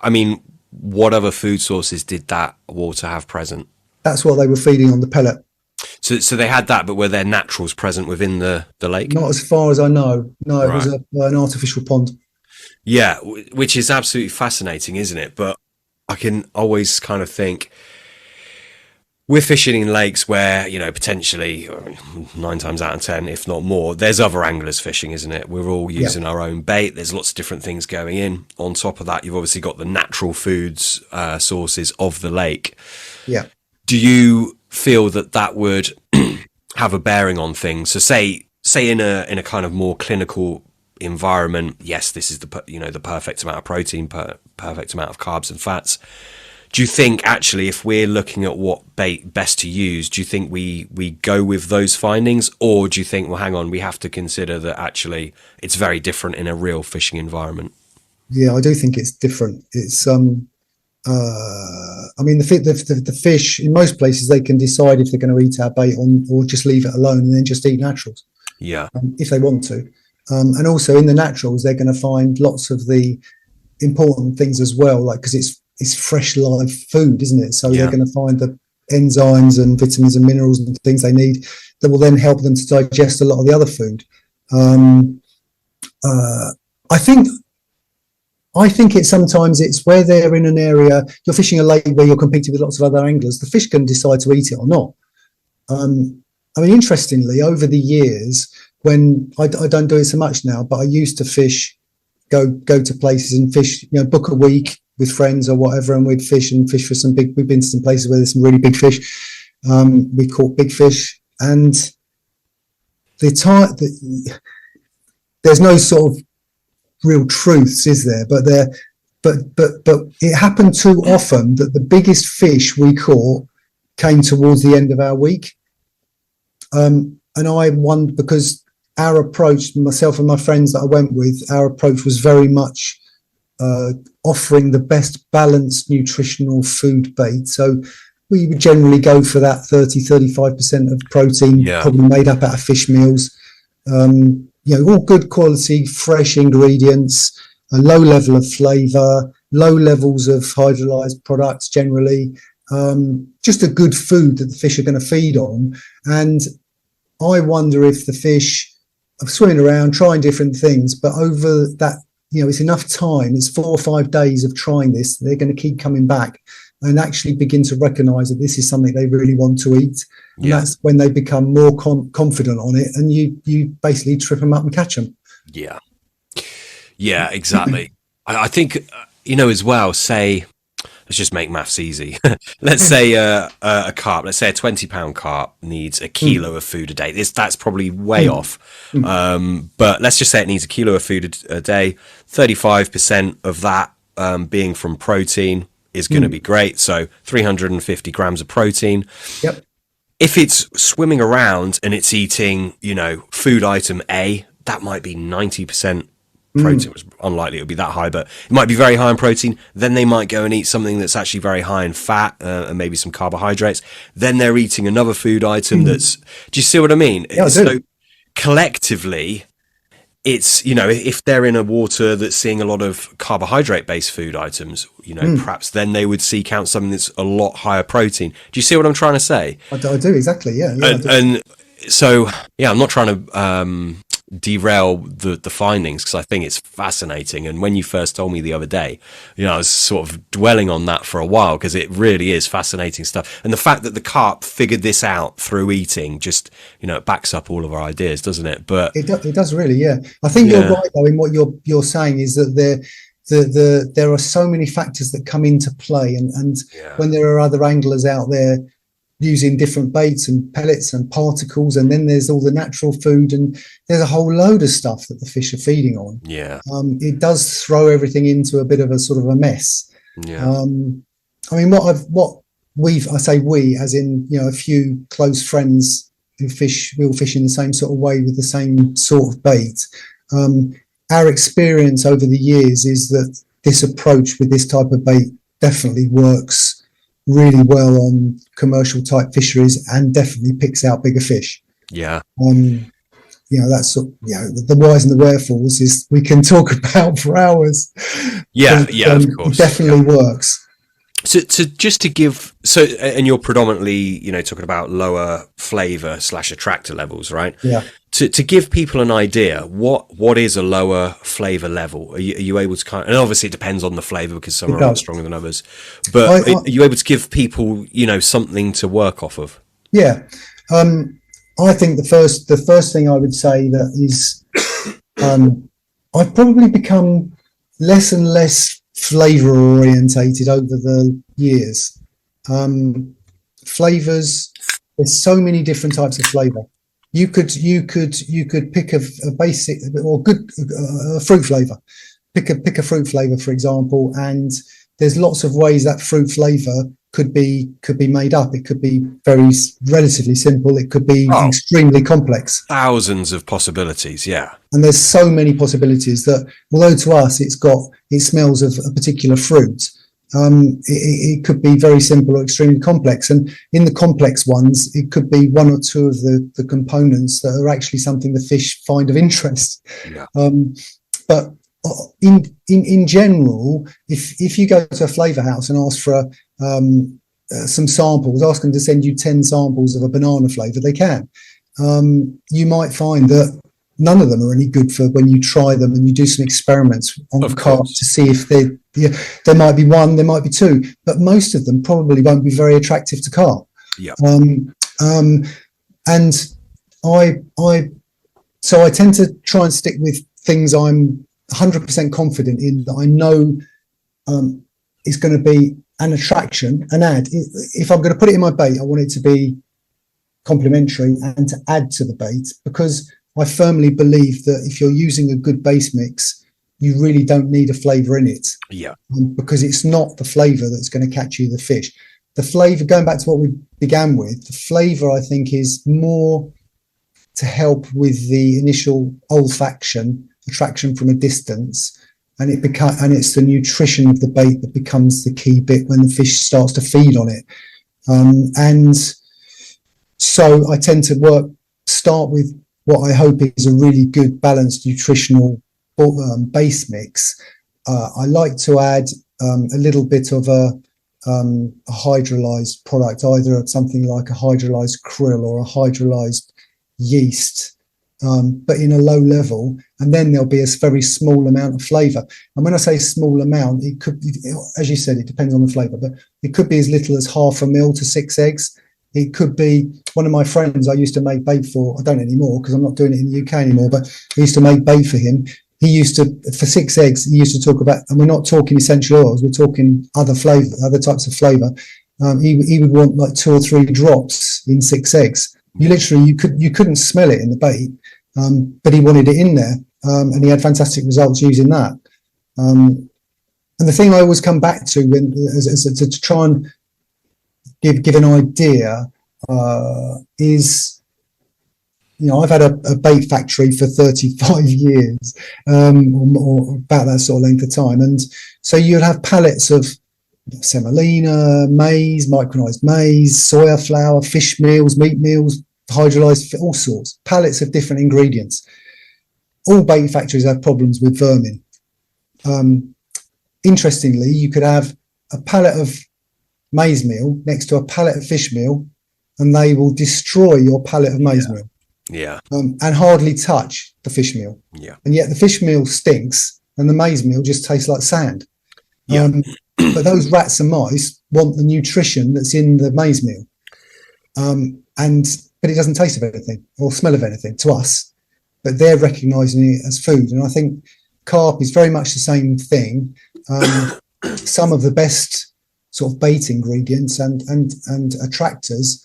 I mean, what other food sources did that water have present? That's what they were feeding on, the pellet. So they had that, but were there naturals present within the lake? Not as far as I know. No, it Right. was an artificial pond. Yeah, which is absolutely fascinating, isn't it? But I can always kind of think, we're fishing in lakes where, potentially 9 times out of 10, if not more, there's other anglers fishing, isn't it? We're all using our own bait. There's lots of different things going in. On top of that, you've obviously got the natural foods sources of the lake. Yeah. Do you feel that would have a bearing on things? So say in a kind of more clinical environment, yes, this is the perfect amount of protein, perfect amount of carbs and fats. Do you think actually, if we're looking at what bait best to use, do you think we go with those findings, or do you think, well, hang on, we have to consider that actually it's very different in a real fishing environment? Yeah, I do think it's different. It's I mean, the fish in most places, they can decide if they're going to eat our bait or just leave it alone and then just eat naturals. Yeah, if they want to, and also in the naturals, they're going to find lots of the important things as well, like because it's fresh live food, isn't it? So they're going to find the enzymes and vitamins and minerals and things they need that will then help them to digest a lot of the other food. I think it's where they're in an area, you're fishing a lake where you're competing with lots of other anglers, the fish can decide to eat it or not. I mean, interestingly, over the years, when I don't do it so much now, but I used to fish, go to places and fish, book a week with friends or whatever, and we'd fish for some we've been to some places where there's some really big fish. We caught big fish, and there's no sort of real truths, is there? But but it happened too often that the biggest fish we caught came towards the end of our week. And I wondered, because our approach, myself and my friends that I went with, our approach was very much offering the best balanced nutritional food bait. So we would generally go for that 30-35% of protein, probably made up out of fish meals. All good quality, fresh ingredients, a low level of flavour, low levels of hydrolyzed products generally, just a good food that the fish are going to feed on. And I wonder if the fish are swimming around, trying different things, but over that, it's enough time, it's 4 or 5 days of trying this, they're going to keep coming back and actually begin to recognise that this is something they really want to eat. And that's when they become more confident on it, and you basically trip them up and catch them. Yeah, exactly. I think, as well, say, let's just make maths easy. Let's say a carp, let's say a 20-pound carp needs a kilo of food a day. That's probably way off. But let's just say it needs a kilo of food a day. 35% of that being from protein is going to be great. So 350 grams of protein. Yep. If it's swimming around and it's eating, food item A, that might be 90% protein. It's unlikely it would be that high, but it might be very high in protein. Then they might go and eat something that's actually very high in fat and maybe some carbohydrates. Then they're eating another food item that's, do you see what I mean? Yeah, I do. So collectively, it's, if they're in a water that's seeing a lot of carbohydrate-based food items, perhaps then they would seek out something that's a lot higher protein. Do you see what I'm trying to say? I do, exactly, yeah. And so, I'm not trying to derail the findings, because I think it's fascinating. And when you first told me the other day, I was sort of dwelling on that for a while, because it really is fascinating stuff. And the fact that the carp figured this out through eating just, it backs up all of our ideas, doesn't it? But it does really, yeah. I think you're right though in what you're saying, is that there are so many factors that come into play, and when there are other anglers out there using different baits and pellets and particles, and then there's all the natural food, and there's a whole load of stuff that the fish are feeding on. It does throw everything into a bit of a sort of a mess. I mean, I say we, as in, a few close friends who we all fish in the same sort of way with the same sort of bait. Our experience over the years is that this approach with this type of bait definitely works really well on commercial type fisheries, and definitely picks out bigger fish. That's the whys and the wherefores is we can talk about for hours. Of course, it definitely works. So to give, and you're predominantly, talking about lower flavour / attractor levels, right? Yeah. To give people an idea, what is a lower flavour level? Are you able to and obviously it depends on the flavour, because some are a lot stronger than others. But are you able to give people, something to work off of? Yeah. I think the first thing I would say that is, I've probably become less and less flavour orientated over the years. Flavours, there's so many different types of flavour. You could pick a basic or good fruit flavour. Pick a fruit flavour, for example, and there's lots of ways that fruit flavour could be made up. It could be relatively simple. It could be extremely complex. Thousands of possibilities, yeah. And there's so many possibilities that, although to us it smells of a particular fruit, it could be very simple or extremely complex. And in the complex ones, it could be one or two of the components that are actually something the fish find of interest. Yeah. But in general, if you go to a flavour house and ask for some samples, ask them to send you 10 samples of a banana flavour, they can. You might find that none of them are any good for when you try them and you do some experiments on the carp to see if there might be one, there might be two, but most of them probably won't be very attractive to carp. Yeah. And I tend to try and stick with things I'm 100% confident in, that I know is going to be an attraction, an add. If I'm going to put it in my bait, I want it to be complementary and to add to the bait, because I firmly believe that if you're using a good base mix, you really don't need a flavour in it. Yeah. Because it's not the flavour that's going to catch you the fish. The flavour, going back to what we began with, the flavour, I think, is more to help with the initial olfaction, attraction from a distance, and it's the nutrition of the bait that becomes the key bit when the fish starts to feed on it. And so I tend to start with what I hope is a really good balanced nutritional base mix. I like to add a little bit of a hydrolyzed product, either something like a hydrolyzed krill or a hydrolyzed yeast, but in a low level, and then there'll be a very small amount of flavour. And when I say small amount, it could, as you said, it depends on the flavour, but it could be as little as 0.5 ml to 6 eggs. It could be, one of my friends I used to make bait for, I don't anymore because I'm not doing it in the UK anymore, but I used to make bait for him. He used to, for 6 eggs, he used to talk about, and we're not talking essential oils, we're talking other types of flavour. He would want like 2 or 3 drops in 6 eggs. You couldn't smell it in the bait, but he wanted it in there, and he had fantastic results using that. And the thing I always come back to to try and give an idea is, I've had a bait factory for 35 years, or about that sort of length of time, and so you'd have pallets of semolina, maize, micronized maize, soya flour, fish meals, meat meals, hydrolyzed, all sorts, pallets of different ingredients. All bait factories have problems with vermin. Interestingly, you could have a pallet of maize meal next to a pallet of fish meal, and they will destroy your pallet of maize meal. Yeah. And hardly touch the fish meal. Yeah. And yet the fish meal stinks and the maize meal just tastes like sand. Yeah. But those rats and mice want the nutrition that's in the maize meal. But it doesn't taste of anything or smell of anything to us, but they're recognizing it as food. And I think carp is very much the same thing. Some of the best sort of bait ingredients and attractors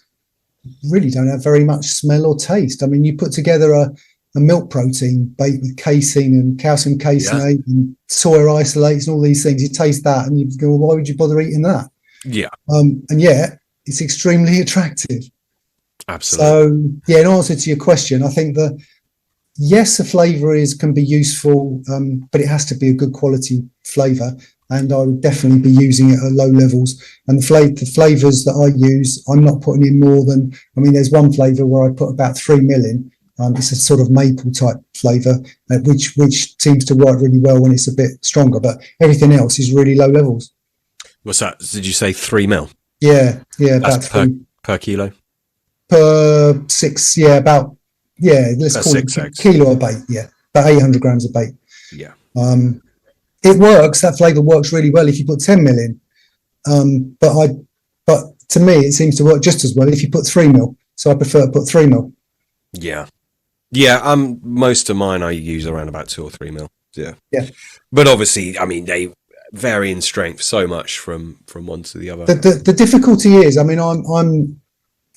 really don't have very much smell or taste. I mean, you put together a milk protein bait with casein and calcium caseinate and soya isolates and all these things. You taste that and you go, well, why would you bother eating that? Yeah. And yet it's extremely attractive. Absolutely. So, in answer to your question, I think that yes, a flavour can be useful, but it has to be a good quality flavour. And I would definitely be using it at low levels. And the flavours that I use, I'm not putting in more than, there's one flavour where I put about 3 ml in. It's a sort of maple type flavour, which seems to work really well when it's a bit stronger. But everything else is really low levels. What's that? Did you say 3 ml? Yeah, that's about per kilo? Per 6, let's call it a kilo of bait, about 800 grams of bait. Yeah. It works. That flavour works really well if you put 10 ml in. But to me, it seems to work just as well if you put 3 ml. So I prefer to put 3 ml. Yeah. Most of mine I use around about 2 or 3 ml. Yeah. Yeah. But obviously, they vary in strength so much from one to the other. The difficulty is, I'm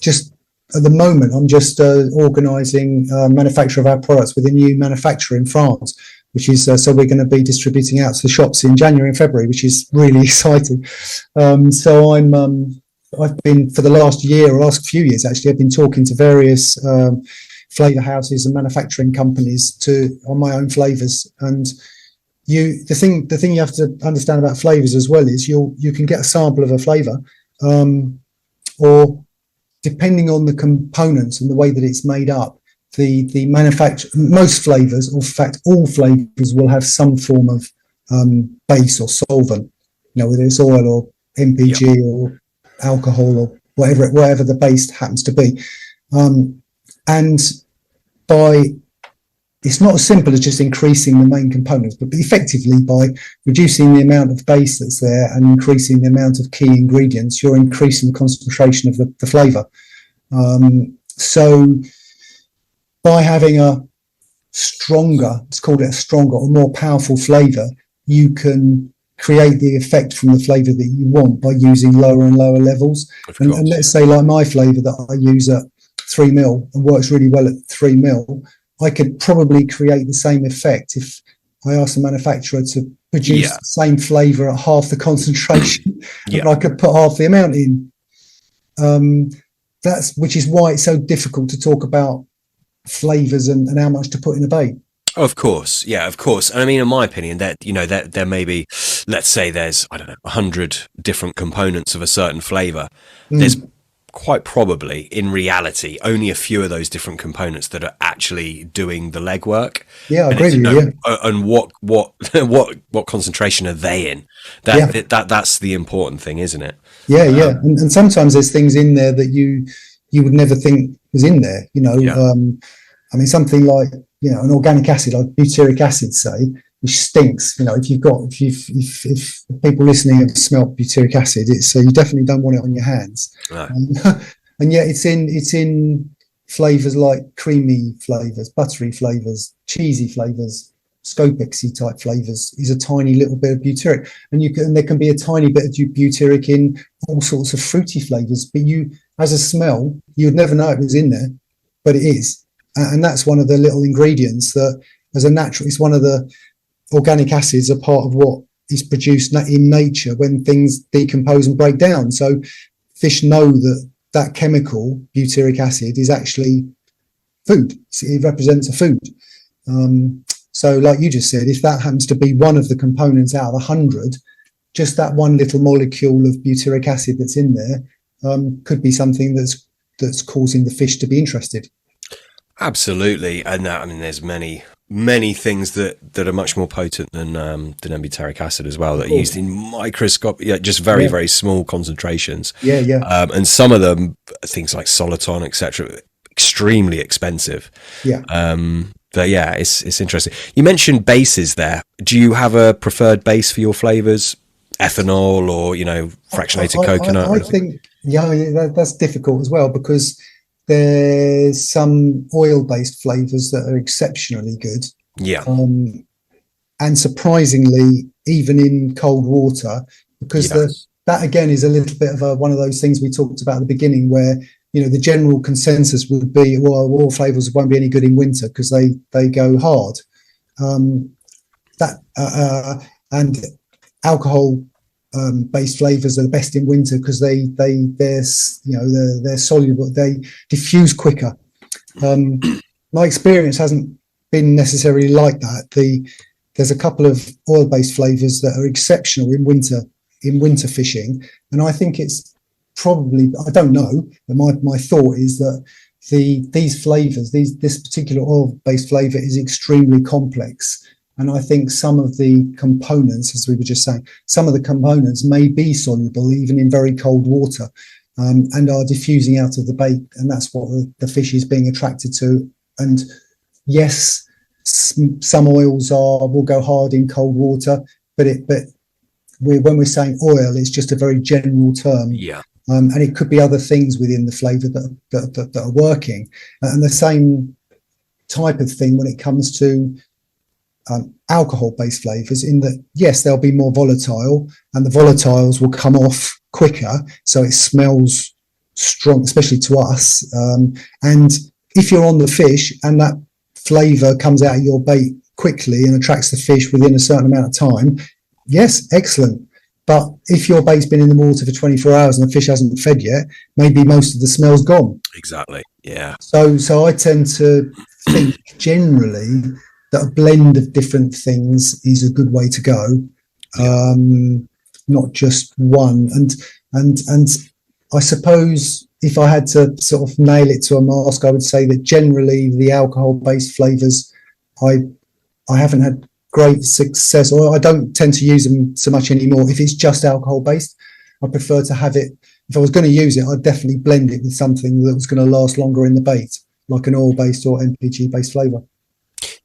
just at the moment, I'm just organising manufacture of our products with a new manufacturer in France, which is so we're going to be distributing out to the shops in January and February, which is really exciting. So I've been for the last few years actually, I've been talking to various flavour houses and manufacturing companies on my own flavours. And the thing you have to understand about flavours as well is you can get a sample of a flavour, or depending on the components and the way that it's made up, the manufacture, most flavours, or in fact all flavours, will have some form of base or solvent, whether it's oil or MPG or alcohol or whatever the base happens to be. And it's not as simple as just increasing the main components, but effectively by reducing the amount of base that's there and increasing the amount of key ingredients, you're increasing the concentration of the flavour. So by having let's call it a stronger or more powerful flavour, you can create the effect from the flavour that you want by using lower and lower levels. And let's say like my flavour that I use at 3 ml and works really well at 3 ml, I could probably create the same effect if I asked the manufacturer to produce Yeah. the same flavour at half the concentration, Yeah. and I could put half the amount in. Which is why it's so difficult to talk about flavours and how much to put in a bait. Of course, yeah, of course. And I mean, in my opinion, that there may be, let's say, there's, I don't know, 100 different components of a certain flavour. There's quite probably, in reality, only a few of those different components that are actually doing the legwork. Yeah, I agree with you. Yeah. And what concentration are they in? That's the important thing, isn't it? Yeah, and sometimes there's things in there that you would never think was in there. I mean, something like an organic acid, like butyric acid, say, which stinks. If people listening have smelt butyric acid, it's you definitely don't want it on your hands. No. And yet it's in flavors like creamy flavors, buttery flavors, cheesy flavors, scopexy type flavors is a tiny little bit of butyric, and there can be a tiny bit of butyric in all sorts of fruity flavors, but as a smell you would never know it was in there, but it is. And that's one of the little ingredients that, as a natural, it's one of the organic acids, are part of what is produced in nature when things decompose and break down. So fish know that chemical, butyric acid, is actually food. It represents a food. So like you just said, if that happens to be one of the components out of 100, just that one little molecule of butyric acid that's in there could be something that's causing the fish to be interested. Absolutely. And I mean, there's many things that are much more potent than butyric acid as well, that are used in microscopic, just very, very small concentrations. And some of them, things like soliton, etc., extremely expensive. But yeah, it's interesting. You mentioned bases there. Do you have a preferred base for your flavors? Ethanol or fractionated coconut? I think that's difficult as well, because there's some oil-based flavors that are exceptionally good. And surprisingly, even in cold water, because that again is a little bit of one of those things we talked about at the beginning, where the general consensus would be, well, oil flavors won't be any good in winter because they go hard. And alcohol based flavors are the best in winter because they're soluble, they diffuse quicker. My experience hasn't been necessarily like that. There's a couple of oil based flavors that are exceptional in winter fishing, and I think it's probably, I don't know, but my thought is that these flavors, this particular oil based flavor is extremely complex. And I think some of the components, as we were just saying, some of the components may be soluble even in very cold water, and are diffusing out of the bait. And that's what the fish is being attracted to. And yes, some oils will go hard in cold water, but when we're saying oil, it's just a very general term. And it could be other things within the flavour that are working. And the same type of thing when it comes to alcohol-based flavours, in that, yes, they'll be more volatile, and the volatiles will come off quicker, so it smells strong, especially to us. And if you're on the fish and that flavour comes out of your bait quickly and attracts the fish within a certain amount of time, yes, excellent. But if your bait's been in the water for 24 hours and the fish hasn't fed yet, maybe most of the smell's gone. Exactly, yeah. So I tend to think generally that a blend of different things is a good way to go, not just one. And I suppose if I had to sort of nail it to a mask, I would say that generally the alcohol-based flavours, I haven't had great success, or I don't tend to use them so much anymore. If it's just alcohol-based, I prefer to have it. If I was going to use it, I'd definitely blend it with something that was going to last longer in the bait, like an oil-based or MPG-based flavour.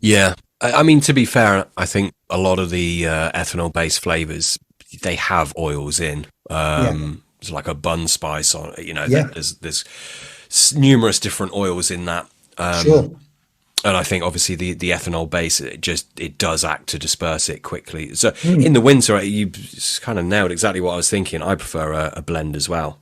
Yeah, I mean, to be fair, I think a lot of the ethanol-based flavors, they have oils in. It's like a bun spice on, there's numerous different oils in that. Sure. And I think obviously the ethanol base, it does act to disperse it quickly. So in the winter, you kind of nailed exactly what I was thinking. I prefer a blend as well.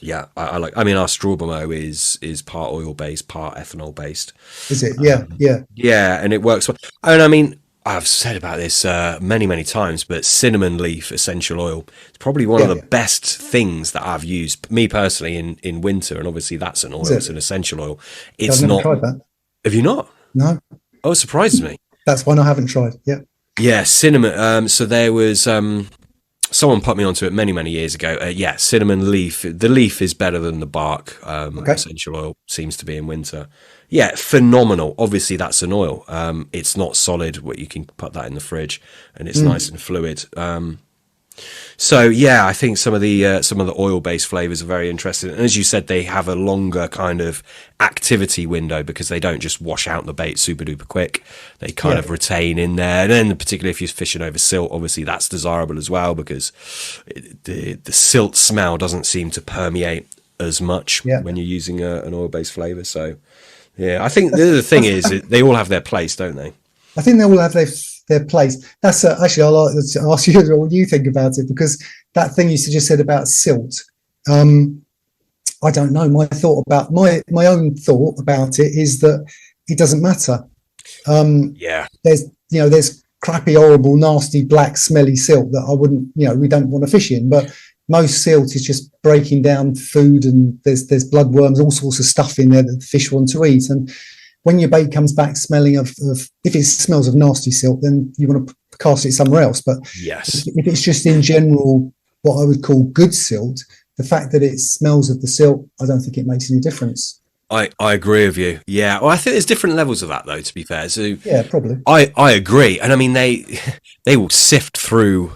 Yeah, I like. I mean, our strawberry is part oil based, part ethanol based. Is it? Yeah, yeah. Yeah, and it works well. And I mean, I've said about this many times, but cinnamon leaf essential oil is probably one of Yeah, the yeah. best things that I've used, me personally, in winter. And obviously, that's an oil; Is it's it? an essential oil. I've It's never not. tried that. Have you not? No, Oh, it surprises me. that's one I haven't tried. Yeah. Yeah, cinnamon. So there was someone put me onto it many years ago. Yeah, cinnamon leaf. The leaf is better than the bark. Okay. Essential oil seems to be in winter. Yeah, phenomenal. Obviously, that's an oil. It's not solid. What you can put that in the fridge, and it's nice and fluid. So yeah, I think some of the oil-based flavors are very interesting. And as you said, they have a longer kind of activity window because they don't just wash out the bait super duper quick. They kind of retain in there. And then particularly if you're fishing over silt, obviously that's desirable as well because the silt smell doesn't seem to permeate as much Yeah. when you're using an oil-based flavor. So yeah, I think the other thing is they all have their place, don't they? I think they all have their place. That's actually, I'd like to ask you what you think about it, because that thing you just said about silt. I don't know. My own thought about it is that it doesn't matter. Yeah. There's crappy, horrible, nasty, black, smelly silt that I wouldn't, we don't want to fish in. But most silt is just breaking down food, and there's bloodworms, all sorts of stuff in there that the fish want to eat. And when your bait comes back smelling of if it smells of nasty silt, then you want to cast it somewhere else. But Yes. if it's just in general what I would call good silt, the fact that it smells of the silt, I don't think it makes any difference. I agree with you. Yeah. Well, I think there's different levels of that, though, to be fair. So Yeah, probably. I agree. And I mean, they will sift through,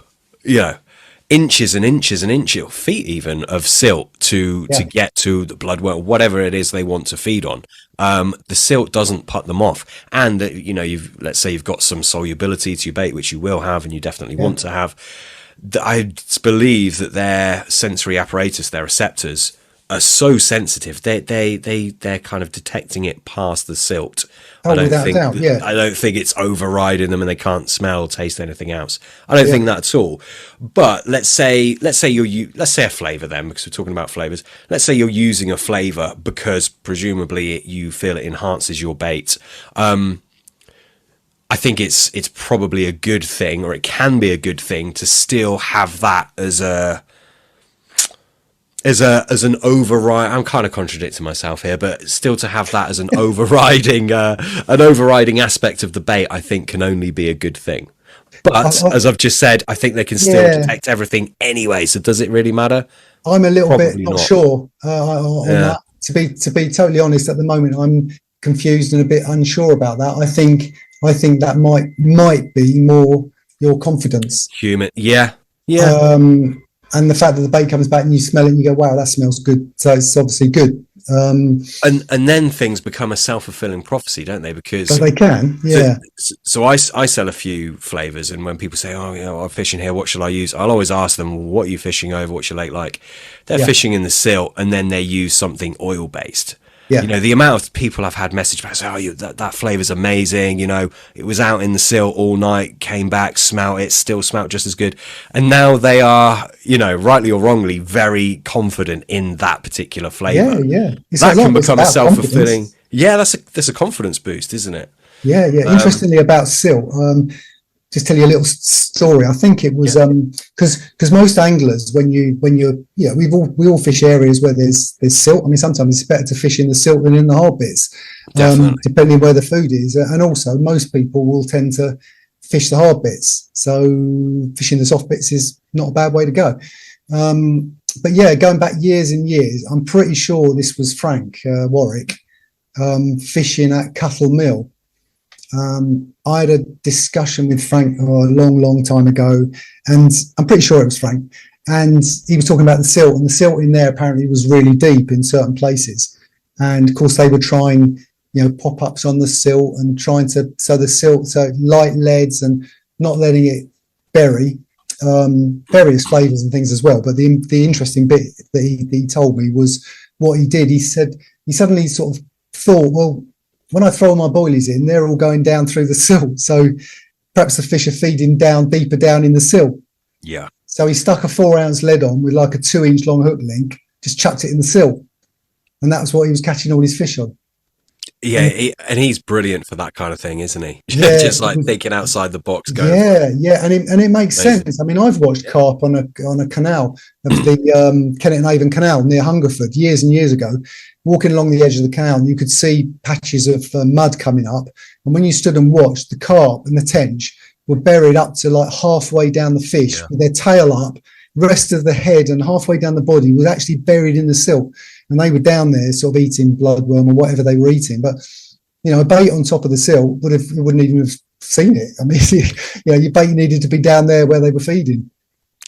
inches and inches and inches, feet even, of silt to get to the bloodworm, whatever it is they want to feed on. The silt doesn't put them off. And, let's say you've got some solubility to your bait, which you will have and you definitely want to have. I believe that their sensory apparatus, their receptors, are so sensitive. They're kind of detecting it past the silt. Oh, without a doubt, yeah. I don't think it's overriding them and they can't smell or taste anything else. I don't think that at all. But let's say a flavor then, because we're talking about flavors. Let's say you're using a flavor because presumably you feel it enhances your bait. I think it's probably a good thing, or it can be a good thing, to still have that as an override. I'm kind of contradicting myself here, but still to have that as an overriding aspect of the bait, I think can only be a good thing. But as I've just said, I think they can still detect everything anyway. So does it really matter? I'm a little Probably bit not not. sure on that. To be totally honest, at the moment I'm confused and a bit unsure about that. I think that might be more your confidence. Human, yeah. And the fact that the bait comes back and you smell it and you go, wow, that smells good. So it's obviously good. And then things become a self-fulfilling prophecy, don't they? Because But they can, yeah. So I sell a few flavors, and when people say, "Oh, I'm fishing here, what shall I use?" I'll always ask them, "What are you fishing over? What's your lake like?" They're fishing in the silt, and then they use something oil-based. Yeah. The amount of people I've had message back say, that flavor's amazing. It was out in the silt all night, came back, smelt it, still smelt just as good. And now they are, rightly or wrongly, very confident in that particular flavor. Yeah. That can become a self-fulfilling. Yeah, that's a confidence boost, isn't it? Yeah. Interestingly, about silt, just tell you a little story. I think it was because most anglers, when you're we all fish areas where there's silt. I mean, sometimes it's better to fish in the silt than in the hard bits, depending where the food is. And also, most people will tend to fish the hard bits. So fishing the soft bits is not a bad way to go. But yeah, going back years and years, I'm pretty sure this was Frank Warwick fishing at Cuttle Mill. I had a discussion with Frank a long time ago, and I'm pretty sure it was Frank, and he was talking about the silt, and the silt in there apparently was really deep in certain places, and of course they were trying pop-ups on the silt and trying to so light leads and not letting it bury, various flavors and things as well. But the interesting bit that he told me was what he did. He said he suddenly sort of thought, well, when I throw my boilies in, they're all going down through the silt. So perhaps the fish are feeding down deeper down in the silt. Yeah. So he stuck a 4-ounce lead on with like a 2-inch long hook link, just chucked it in the silt, and that was what he was catching all his fish on. Yeah, and he's brilliant for that kind of thing, isn't he? Yeah, just like thinking outside the box. Yeah, and it makes Amazing. sense. I mean, I've watched carp on a canal, the Kennet and Avon Canal near Hungerford years and years ago. Walking along the edge of the canal, and you could see patches of mud coming up. And when you stood and watched, the carp and the tench were buried up to like halfway down the fish with their tail up. Rest of the head and halfway down the body was actually buried in the silt, and they were down there sort of eating bloodworm or whatever they were eating. But a bait on top of the silt wouldn't even have seen it. I mean, your bait needed to be down there where they were feeding.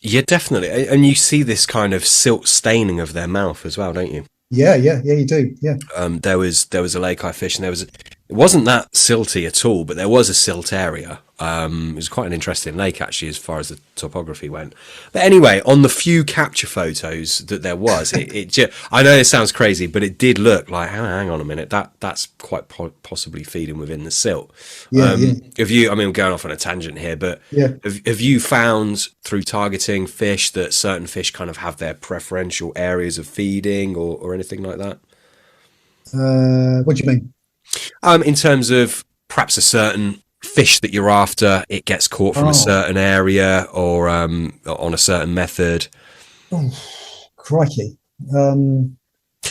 Yeah, definitely. And you see this kind of silt staining of their mouth as well, don't you? Yeah, you do. Yeah. There was a lake I fished, and it wasn't that silty at all, but there was a silt area. It was quite an interesting lake, actually, as far as the topography went. But anyway, on the few capture photos that there was, it just, I know it sounds crazy, but it did look like, hang on a minute, that's quite possibly feeding within the silt. Yeah. We're going off on a tangent here, but yeah. have you found through targeting fish that certain fish kind of have their preferential areas of feeding or anything like that? What do you mean? In terms of perhaps a certain fish that you're after, it gets caught from a certain area or on a certain method. Oh, crikey.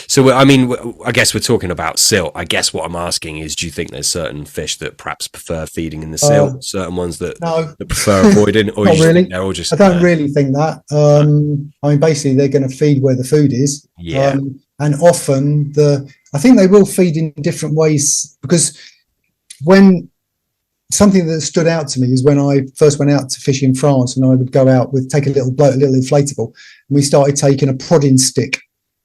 So, I guess we're talking about silt. I guess what I'm asking is, do you think there's certain fish that perhaps prefer feeding in the silt, certain ones that prefer avoiding? Or not really. They're all just, I don't really think that. Basically, they're going to feed where the food is. Yeah. And often I think they will feed in different ways, because when something that stood out to me is when I first went out to fish in France, and I would go out take a little boat, a little inflatable, and we started taking a prodding stick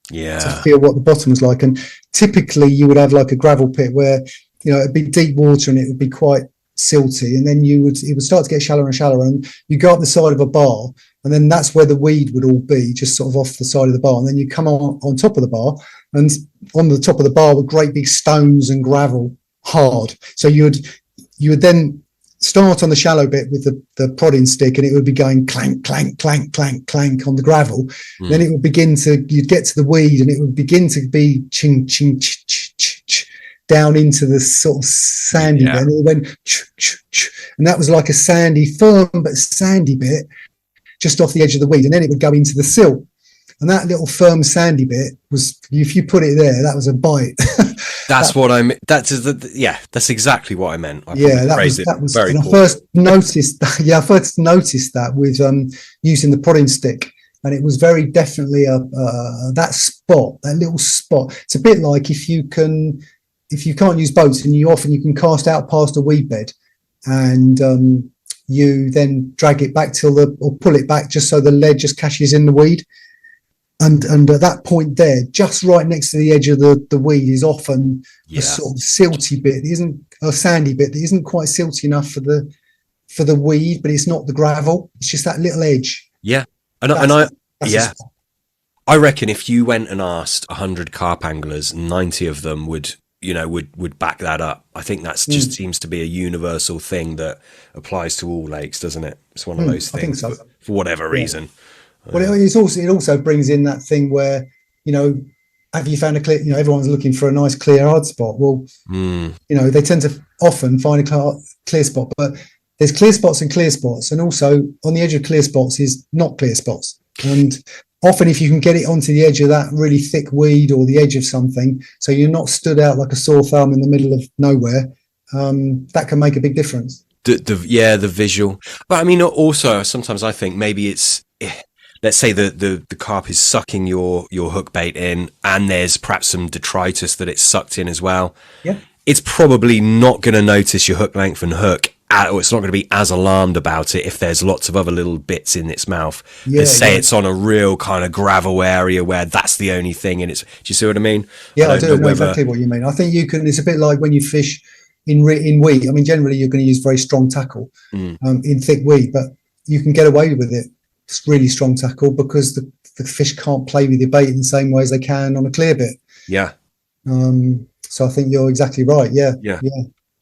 to feel what the bottom was like. And typically you would have like a gravel pit where, it'd be deep water and it would be quite silty, and then it would start to get shallower and shallower, and you go up the side of a bar, and then that's where the weed would all be, just sort of off the side of the bar, and then you come on top of the bar, and on the top of the bar were great big stones and gravel, hard. So you would then start on the shallow bit with the prodding stick, and it would be going clank, clank, clank, clank, clank on the gravel. Then it would you'd get to the weed, and it would begin to be ching, ching, ch, ch, ch, ch, down into the sort of sandy bit, and it went ch, ch, ch, and that was like a sandy, firm but sandy bit just off the edge of the weed, and then it would go into the silt. And that little firm sandy bit was, if you put it there, that was a bite. That's what I mean. That's exactly what I meant. That was very cool. I first noticed that with using the prodding stick, and it was very definitely that little spot. It's a bit like if you can't use boats, and you can cast out past a weed bed, and you then drag it back or pull it back just so the lead just caches in the weed. And at that point there, just right next to the edge of the weed, is often a sort of silty bit. It isn't a sandy bit that isn't quite silty enough for the weed, but it's not the gravel. It's just that little edge. Yeah, I reckon if you went and asked 100 carp anglers, 90 of them would back that up. I think that's just seems to be a universal thing that applies to all lakes, doesn't it? It's one of those things, I think so. For whatever reason. Well, it also brings in that thing where, have you found a clear, everyone's looking for a nice clear hard spot. Well, they tend to often find a clear spot, but there's clear spots and clear spots. And also on the edge of clear spots is not clear spots. And often if you can get it onto the edge of that really thick weed or the edge of something, so you're not stood out like a sore thumb in the middle of nowhere, that can make a big difference. The visual. But also sometimes I think maybe it's, let's say the carp is sucking your hook bait in, and there's perhaps some detritus that it's sucked in as well. Yeah. It's probably not going to notice your hook length and hook, or it's not going to be as alarmed about it if there's lots of other little bits in its mouth. It's on a real kind of gravel area where that's the only thing in its. Do you see what I mean? Yeah, I do know exactly what you mean. I think it's a bit like when you fish in weed. Generally you're going to use very strong tackle in thick weed, but you can get away with it. It's really strong tackle because the fish can't play with your bait in the same way as they can on a clear bit. Yeah. So I think you're exactly right. Yeah.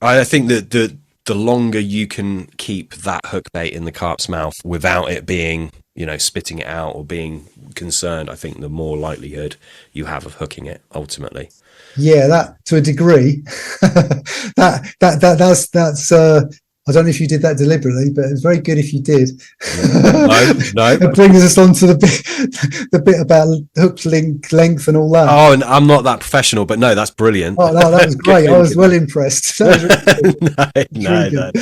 I think that the longer you can keep that hook bait in the carp's mouth without it being spitting it out or being concerned, I think the more likelihood you have of hooking it ultimately. Yeah, that to a degree. That's I don't know if you did that deliberately, but it was very good if you did. No. It brings us on to the bit about hook length and all that. Oh, and I'm not that professional, but no, that's brilliant. Oh no, that was great. I was well impressed. That was really good.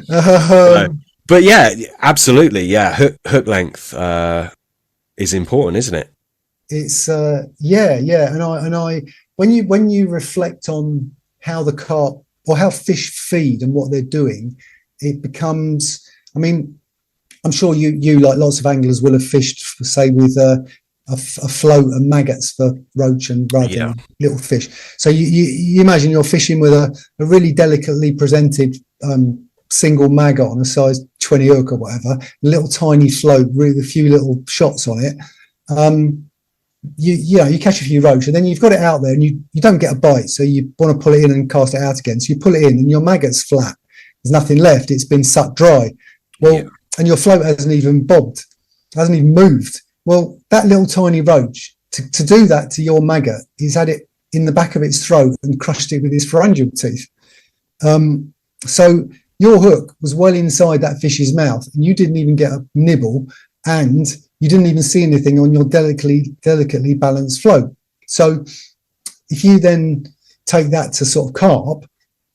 No. But yeah, absolutely. Yeah, hook length is important, isn't it? It's yeah. And I when you reflect on how the carp or how fish feed and what they're doing, it becomes, I mean, I'm sure you like lots of anglers will have fished, say, with a float and maggots for roach and rather than little fish. So you imagine you're fishing with a really delicately presented single maggot on a size 20 hook or whatever, a little tiny float with a few little shots on it. You catch a few roach and then you've got it out there and you don't get a bite, so you want to pull it in and cast it out again. So you pull it in and your maggot's flat. There's nothing left. It's been sucked dry. Well, and your float hasn't even bobbed, hasn't even moved. Well, that little tiny roach, to do that to your maggot, he's had it in the back of its throat and crushed it with his pharyngeal teeth. So your hook was well inside that fish's mouth and you didn't even get a nibble and you didn't even see anything on your delicately balanced float. So if you then take that to sort of carp,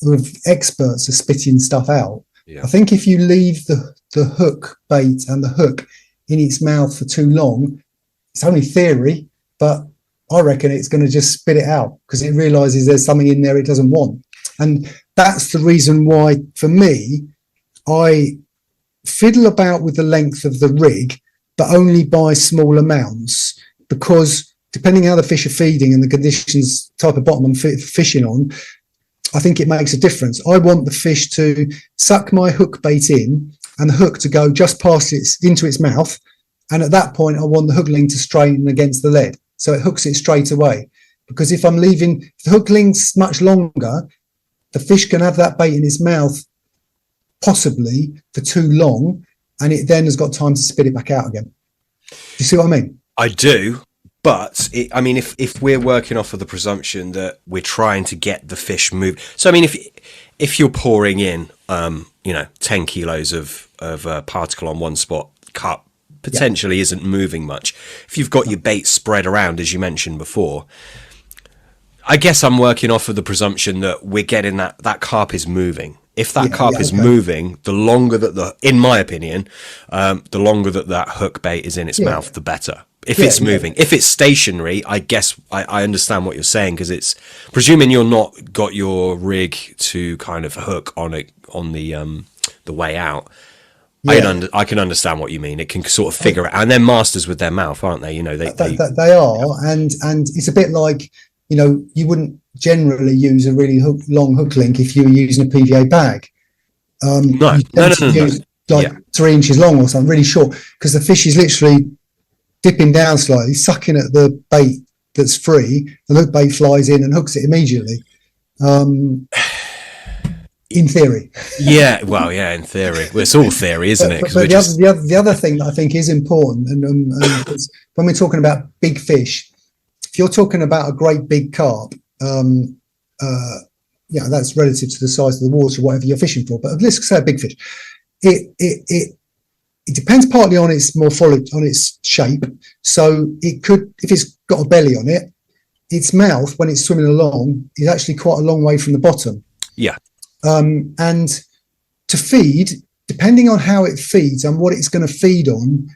who are experts at spitting stuff out, I think if you leave the hook bait and the hook in its mouth for too long, it's only theory, but I reckon it's going to just spit it out because it realizes there's something in there it doesn't want. And that's the reason why, for me, I fiddle about with the length of the rig, but only by small amounts, because depending how the fish are feeding and the conditions, type of bottom I'm fishing on, I think it makes a difference. I want the fish to suck my hook bait in and the hook to go just past into its mouth. And at that point, I want the hook link to strain against the lead. So it hooks it straight away. Because if I'm leaving the hook links much longer, the fish can have that bait in its mouth possibly for too long, and it then has got time to spit it back out again. Do you see what I mean? I do. But if we're working off of the presumption that we're trying to get the fish move, so I mean, if you're pouring in, 10 kilos of particle on one spot, carp potentially isn't moving much. If you've got your bait spread around, as you mentioned before, I guess I'm working off of the presumption that we're getting that carp is moving. If that carp is moving, the longer that in my opinion, the longer that hook bait is in its mouth, the better. If it's moving, if it's stationary, I guess I understand what you're saying, because it's presuming you're not got your rig to kind of hook on it on the way out. I can understand what you mean. It can sort of figure it, and they're masters with their mouth, aren't they? They are, and it's a bit like, you wouldn't generally use a really long hook link if you were using a PVA bag. No. 3 inches long or something really short, because the fish is literally dipping down slightly, sucking at the bait that's free, the hook bait flies in and hooks it immediately. In theory. In theory. Well, it's all theory, isn't it? But the other thing that I think is important, and when we're talking about big fish, if you're talking about a great big carp, that's relative to the size of the water, whatever you're fishing for. But let's say a big fish. It depends partly on its morphology, on its shape. So it could, if it's got a belly on it, its mouth, when it's swimming along, is actually quite a long way from the bottom. Yeah. And to feed, depending on how it feeds and what it's going to feed on,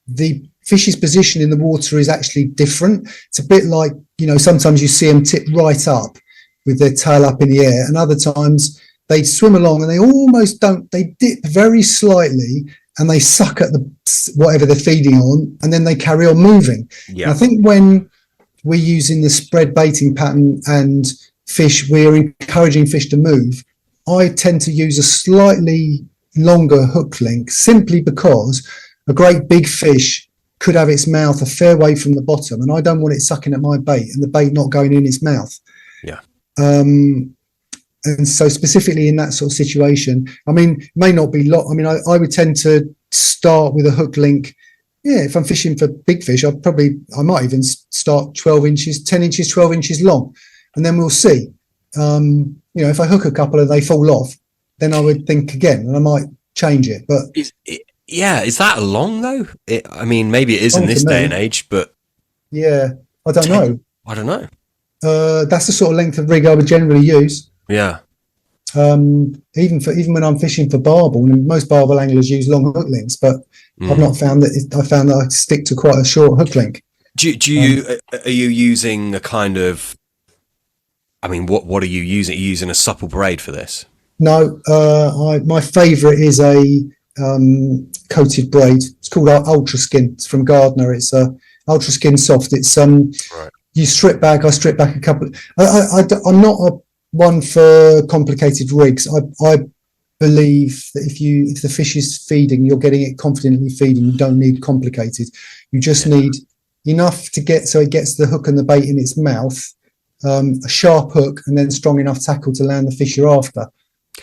the fish's position in the water is actually different. It's a bit like, sometimes you see them tip right up with their tail up in the air, and other times they swim along and they almost don't, they dip very slightly and they suck at whatever they're feeding on, and then they carry on moving. Yeah. I think when we're using the spread baiting pattern and fish, we're encouraging fish to move, I tend to use a slightly longer hook link, simply because a great big fish could have its mouth a fair way from the bottom, and I don't want it sucking at my bait and the bait not going in its mouth. Yeah. And so specifically in that sort of situation, I mean, it may not be I would tend to start with a hook link Yeah, if I'm fishing for big fish, I might even start 12 inches, 10 inches, 12 inches long, and then we'll see. If I hook a couple and they fall off, then I would think again, and I might change it. But is that long though? Maybe it is in this day and age, but yeah, I don't know. I don't know. That's the sort of length of rig I would generally use. Yeah. Even when I'm fishing for barbel, and most barbel anglers use long hook lengths, but I've not found that. I found that I stick to quite a short hook length. Are you using a kind of? What are you using? Are you using a supple braid for this? No, my favourite is a coated braid. It's called Ultra Skin. It's from Gardner. It's Ultra Skin Soft. It's right. You strip back. I strip back a couple. I'm not one for complicated rigs. I believe that if the fish is feeding, you're getting it confidently feeding. You don't need complicated. You just need enough to get so it gets the hook and the bait in its mouth, a sharp hook, and then strong enough tackle to land the fish you're after.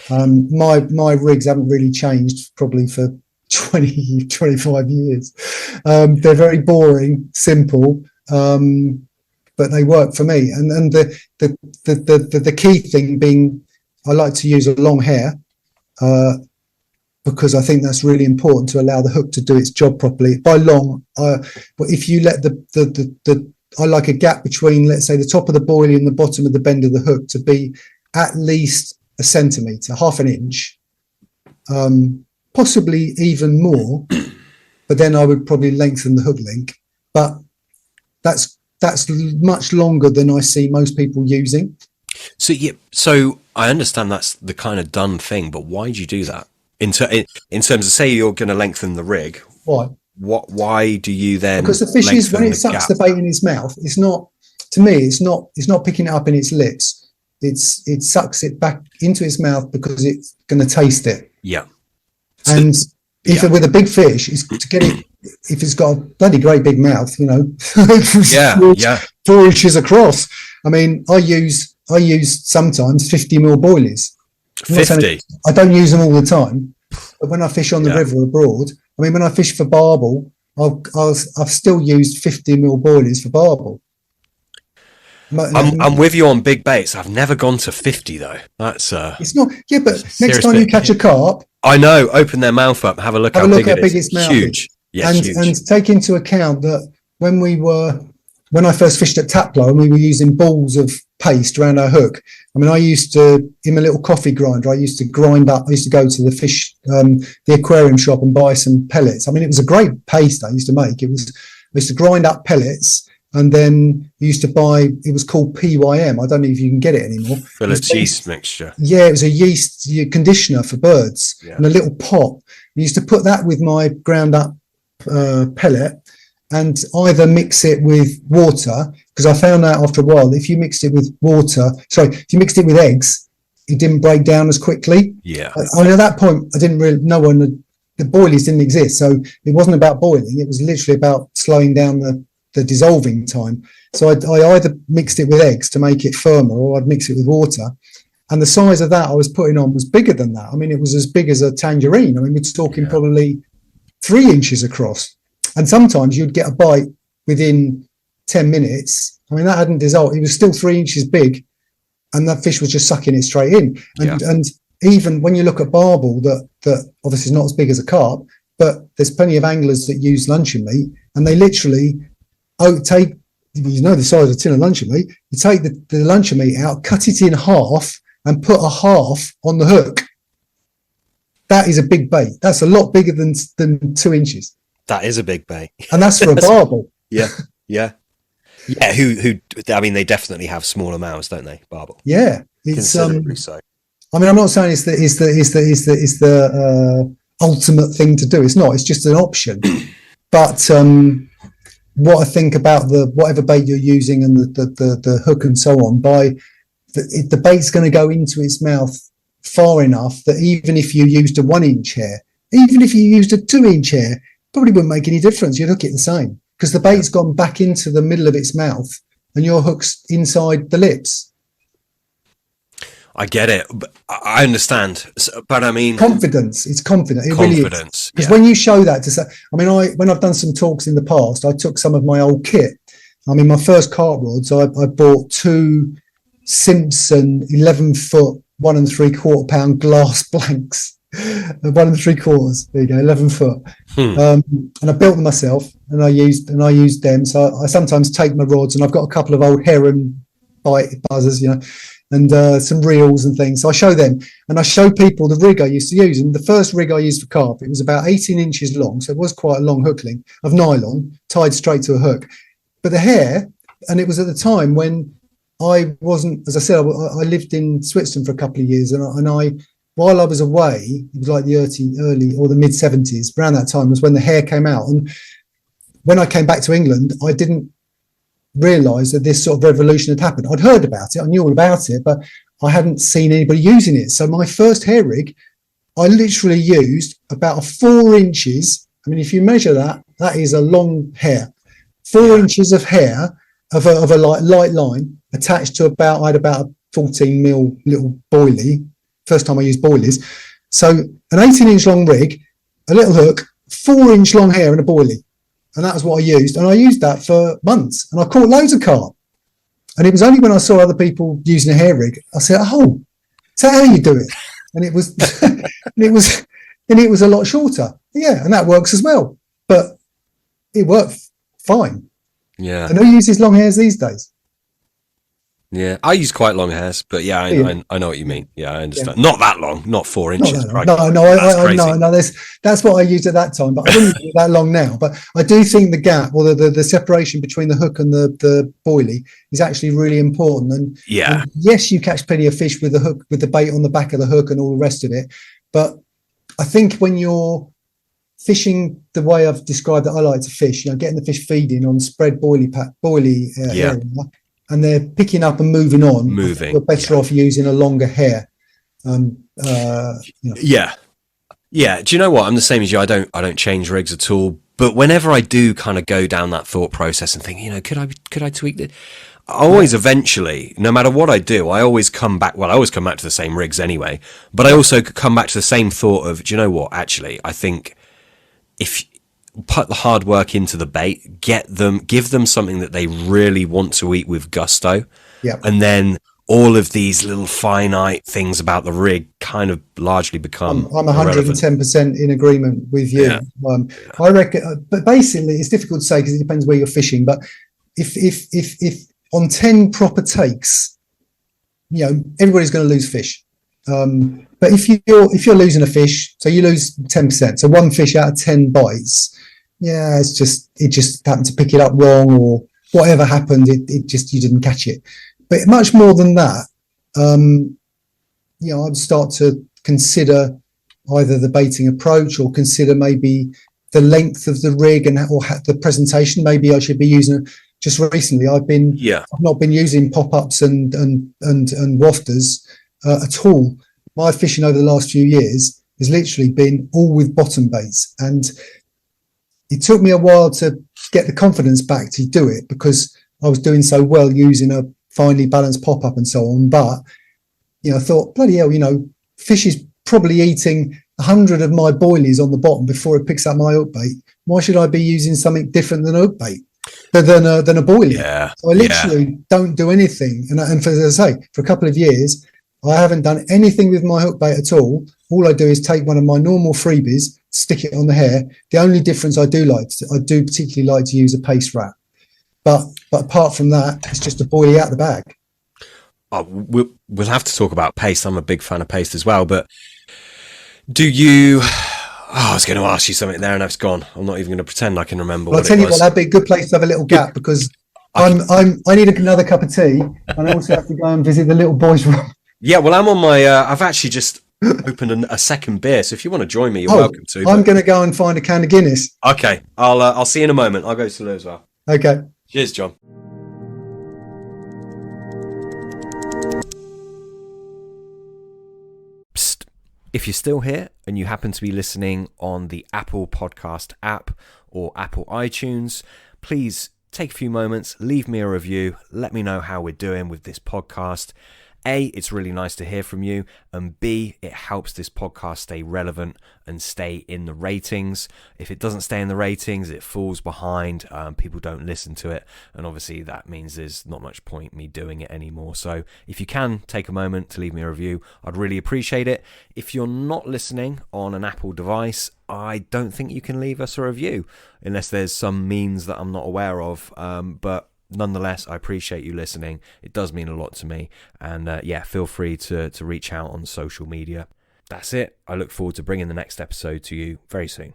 My rigs haven't really changed probably for 20, 25 years. They're very boring, simple, but they work for me. And the key thing being, I like to use a long hair because I think that's really important to allow the hook to do its job properly. By long, if you let I like a gap between, let's say, the top of the boilie and the bottom of the bend of the hook to be at least a centimetre, half an inch, possibly even more. But then I would probably lengthen the hook link. But that's much longer than I see most people using. So I understand that's the kind of done thing, but why do you do that? In terms of, say you're going to lengthen the rig. Why? Why do you then? Because the fish is, when it sucks the bait in its mouth, it's not, to me, it's not picking it up in its lips. It sucks it back into its mouth because it's going to taste it. Yeah. And with a big fish, is to get it, if it's got a bloody great big mouth, 4 inches across. I use sometimes 50 mil boilies. 50. I don't use them all the time, but when I fish on the river abroad, when I fish for barbel, I've still used 50 mil boilies for barbel. I'm with you on big baits. I've never gone to 50 though. That's it's not. Yeah, but next time you catch a carp, I know. Open their mouth up. Have a look how big it is. Its mouth huge. Is. Yeah, huge. And take into account that when I first fished at Taplow, and we were using balls of paste around our hook. I used to, in my little coffee grinder, I used to grind up. I used to go to the fish, the aquarium shop and buy some pellets. It was a great paste I used to make. I used to grind up pellets. And then you used to buy, it was called PYM. I don't know if you can get it anymore. Phillips yeast mixture. Yeah, it was a yeast conditioner for birds in a little pot. I used to put that with my ground up pellet and either mix it with water, because I found out after a while, if you mixed it with if you mixed it with eggs, it didn't break down as quickly. Yeah. At that point, I didn't really know the boilies didn't exist. So it wasn't about boiling. It was literally about slowing down the dissolving time. So I either mixed it with eggs to make it firmer, or I'd mix it with water. And the size of that I was putting on was bigger than that. It was as big as a tangerine. We're talking probably 3 inches across. And sometimes you'd get a bite within 10 minutes. That hadn't dissolved. It was still 3 inches big, and that fish was just sucking it straight in. And even when you look at barbel, that obviously is not as big as a carp, but there's plenty of anglers that use luncheon meat, and they literally take, the size of a tin of luncheon meat, you take the luncheon meat out, cut it in half, and put a half on the hook. That is a big bait. That's a lot bigger than 2 inches. That is a big bait. And that's for a barbel. Yeah. Who they definitely have smaller mouths, don't they? Barbel. Yeah. It's considerably so. I'm not saying it's the ultimate thing to do. It's not. It's just an option. But what I think about whatever bait you're using and the hook and so on, the bait's going to go into its mouth far enough that even if you used a 1 inch hair, even if you used a 2 inch hair, probably wouldn't make any difference. You'd hook it the same, because the bait's gone back into the middle of its mouth and your hook's inside the lips. I get it. I understand. But I mean, Confidence. It's confident. It really is. Because yeah. when you show that to say, I mean, when I've done some talks in the past, I took some of my old kit. I mean, my first carp rods, I bought 2 Simpson 11-foot, 1 3/4 pound glass blanks. 1 3/4. There you go, 11 foot. And I built them myself, and I used them. So I sometimes take my rods, and I've got a couple of old heron bite buzzers, you know, and some reels and things. So I show them, and I show people the rig I used to use. And the first rig I used for carp, it was about 18 inches long, so it was quite a long hook length of nylon tied straight to a hook. But the hair, and it was at the time when I wasn't, as I said, I lived in Switzerland for a couple of years, and I while I was away, it was like the early or the mid 70s, around that time was when the hair came out. And when I came back to England, I didn't realise that this sort of revolution had happened. I'd heard about it, I knew all about it, but I hadn't seen anybody using it. So my first hair rig, I literally used about 4 inches. I mean, if you measure that, that is a long hair. 4 inches of hair of a light line attached to I had about a 14 mil little boilie. First time I used boilies. So an 18-inch long rig, a little hook, 4-inch long hair and a boilie. And that was what I used. And I used that for months. And I caught loads of carp. And it was only when I saw other people using a hair rig, I said, oh, is that how you do it? And it was and it was a lot shorter. Yeah, and that works as well. But it worked fine. Yeah. And who uses long hairs these days? Yeah, I use quite long hairs, but yeah, I know what you mean. Yeah, I understand. Yeah. Not that long, not 4 inches. No, that's what I used at that time, but I wouldn't use it that long now. But I do think the gap or the separation between the hook and the boilie is actually really important. And, and yes, you catch plenty of fish with the hook, with the bait on the back of the hook and all the rest of it. But I think when you're fishing the way I've described that I like to fish, you know, getting the fish feeding on spread boilie area, and they're picking up and moving on. You're better off using a longer hair. You know. Yeah. Do you know what? I'm the same as you. I don't change rigs at all. But whenever I do kind of go down that thought process and think, you know, could I tweak it? I always eventually, no matter what I do, I always come back. Well, I always come back to the same rigs anyway. But I also come back to the same thought of, do you know what? Actually, I think if put the hard work into the bait, give them something that they really want to eat with gusto. Yeah. And then all of these little finite things about the rig kind of largely become I'm 110% in agreement with you. I reckon, but basically it's difficult to say because it depends where you're fishing. But if on 10 proper takes, you know, everybody's going to lose fish. But if you're losing a fish, so you lose 10%, so 1 fish out of 10 bites, yeah, it just happened to pick it up wrong or whatever happened, it just, you didn't catch it. But much more than that, you know, I'd start to consider either the baiting approach or consider maybe the length of the rig and or the presentation. Maybe I should be using. Just recently, I've not been using pop-ups and wafters at all. My fishing over the last few years has literally been all with bottom baits, and it took me a while to get the confidence back to do it because I was doing so well using a finely balanced pop-up and so on. But, you know, I thought, bloody hell, you know, fish is probably eating 100 of my boilies on the bottom before it picks up my hook bait. Why should I be using something different than a hook bait? Than a boilie? Yeah. So I literally don't do anything. And for, as I say, for a couple of years, I haven't done anything with my hook bait at all. All I do is take one of my normal freebies, stick it on the hair. The only difference I do particularly like to use a paste wrap. But apart from that, it's just a boilie out the bag. Oh, we'll have to talk about paste. I'm a big fan of paste as well. But do you... Oh, I was going to ask you something there and it's gone. I'm not even going to pretend I can remember what it was. I'll tell you what, that'd be a good place to have a little gap because I need another cup of tea and I also have to go and visit the little boys' room. Yeah, well, I'm on my... I've actually just opened a second beer, so if you want to join me, you're welcome to. I'm going to go and find a can of Guinness. Okay, I'll see you in a moment. I'll go to Lou as well. Okay. Cheers, John. Psst. If you're still here and you happen to be listening on the Apple Podcast app or Apple iTunes, please take a few moments, leave me a review, let me know how we're doing with this podcast. A, it's really nice to hear from you, and B, it helps this podcast stay relevant and stay in the ratings. If it doesn't stay in the ratings, it falls behind, people don't listen to it, and obviously that means there's not much point me doing it anymore. So if you can take a moment to leave me a review, I'd really appreciate it. If you're not listening on an Apple device, I don't think you can leave us a review unless there's some means that I'm not aware of, but nonetheless, I appreciate you listening. It does mean a lot to me, and feel free to reach out on social media. That's it. I look forward to bringing the next episode to you very soon.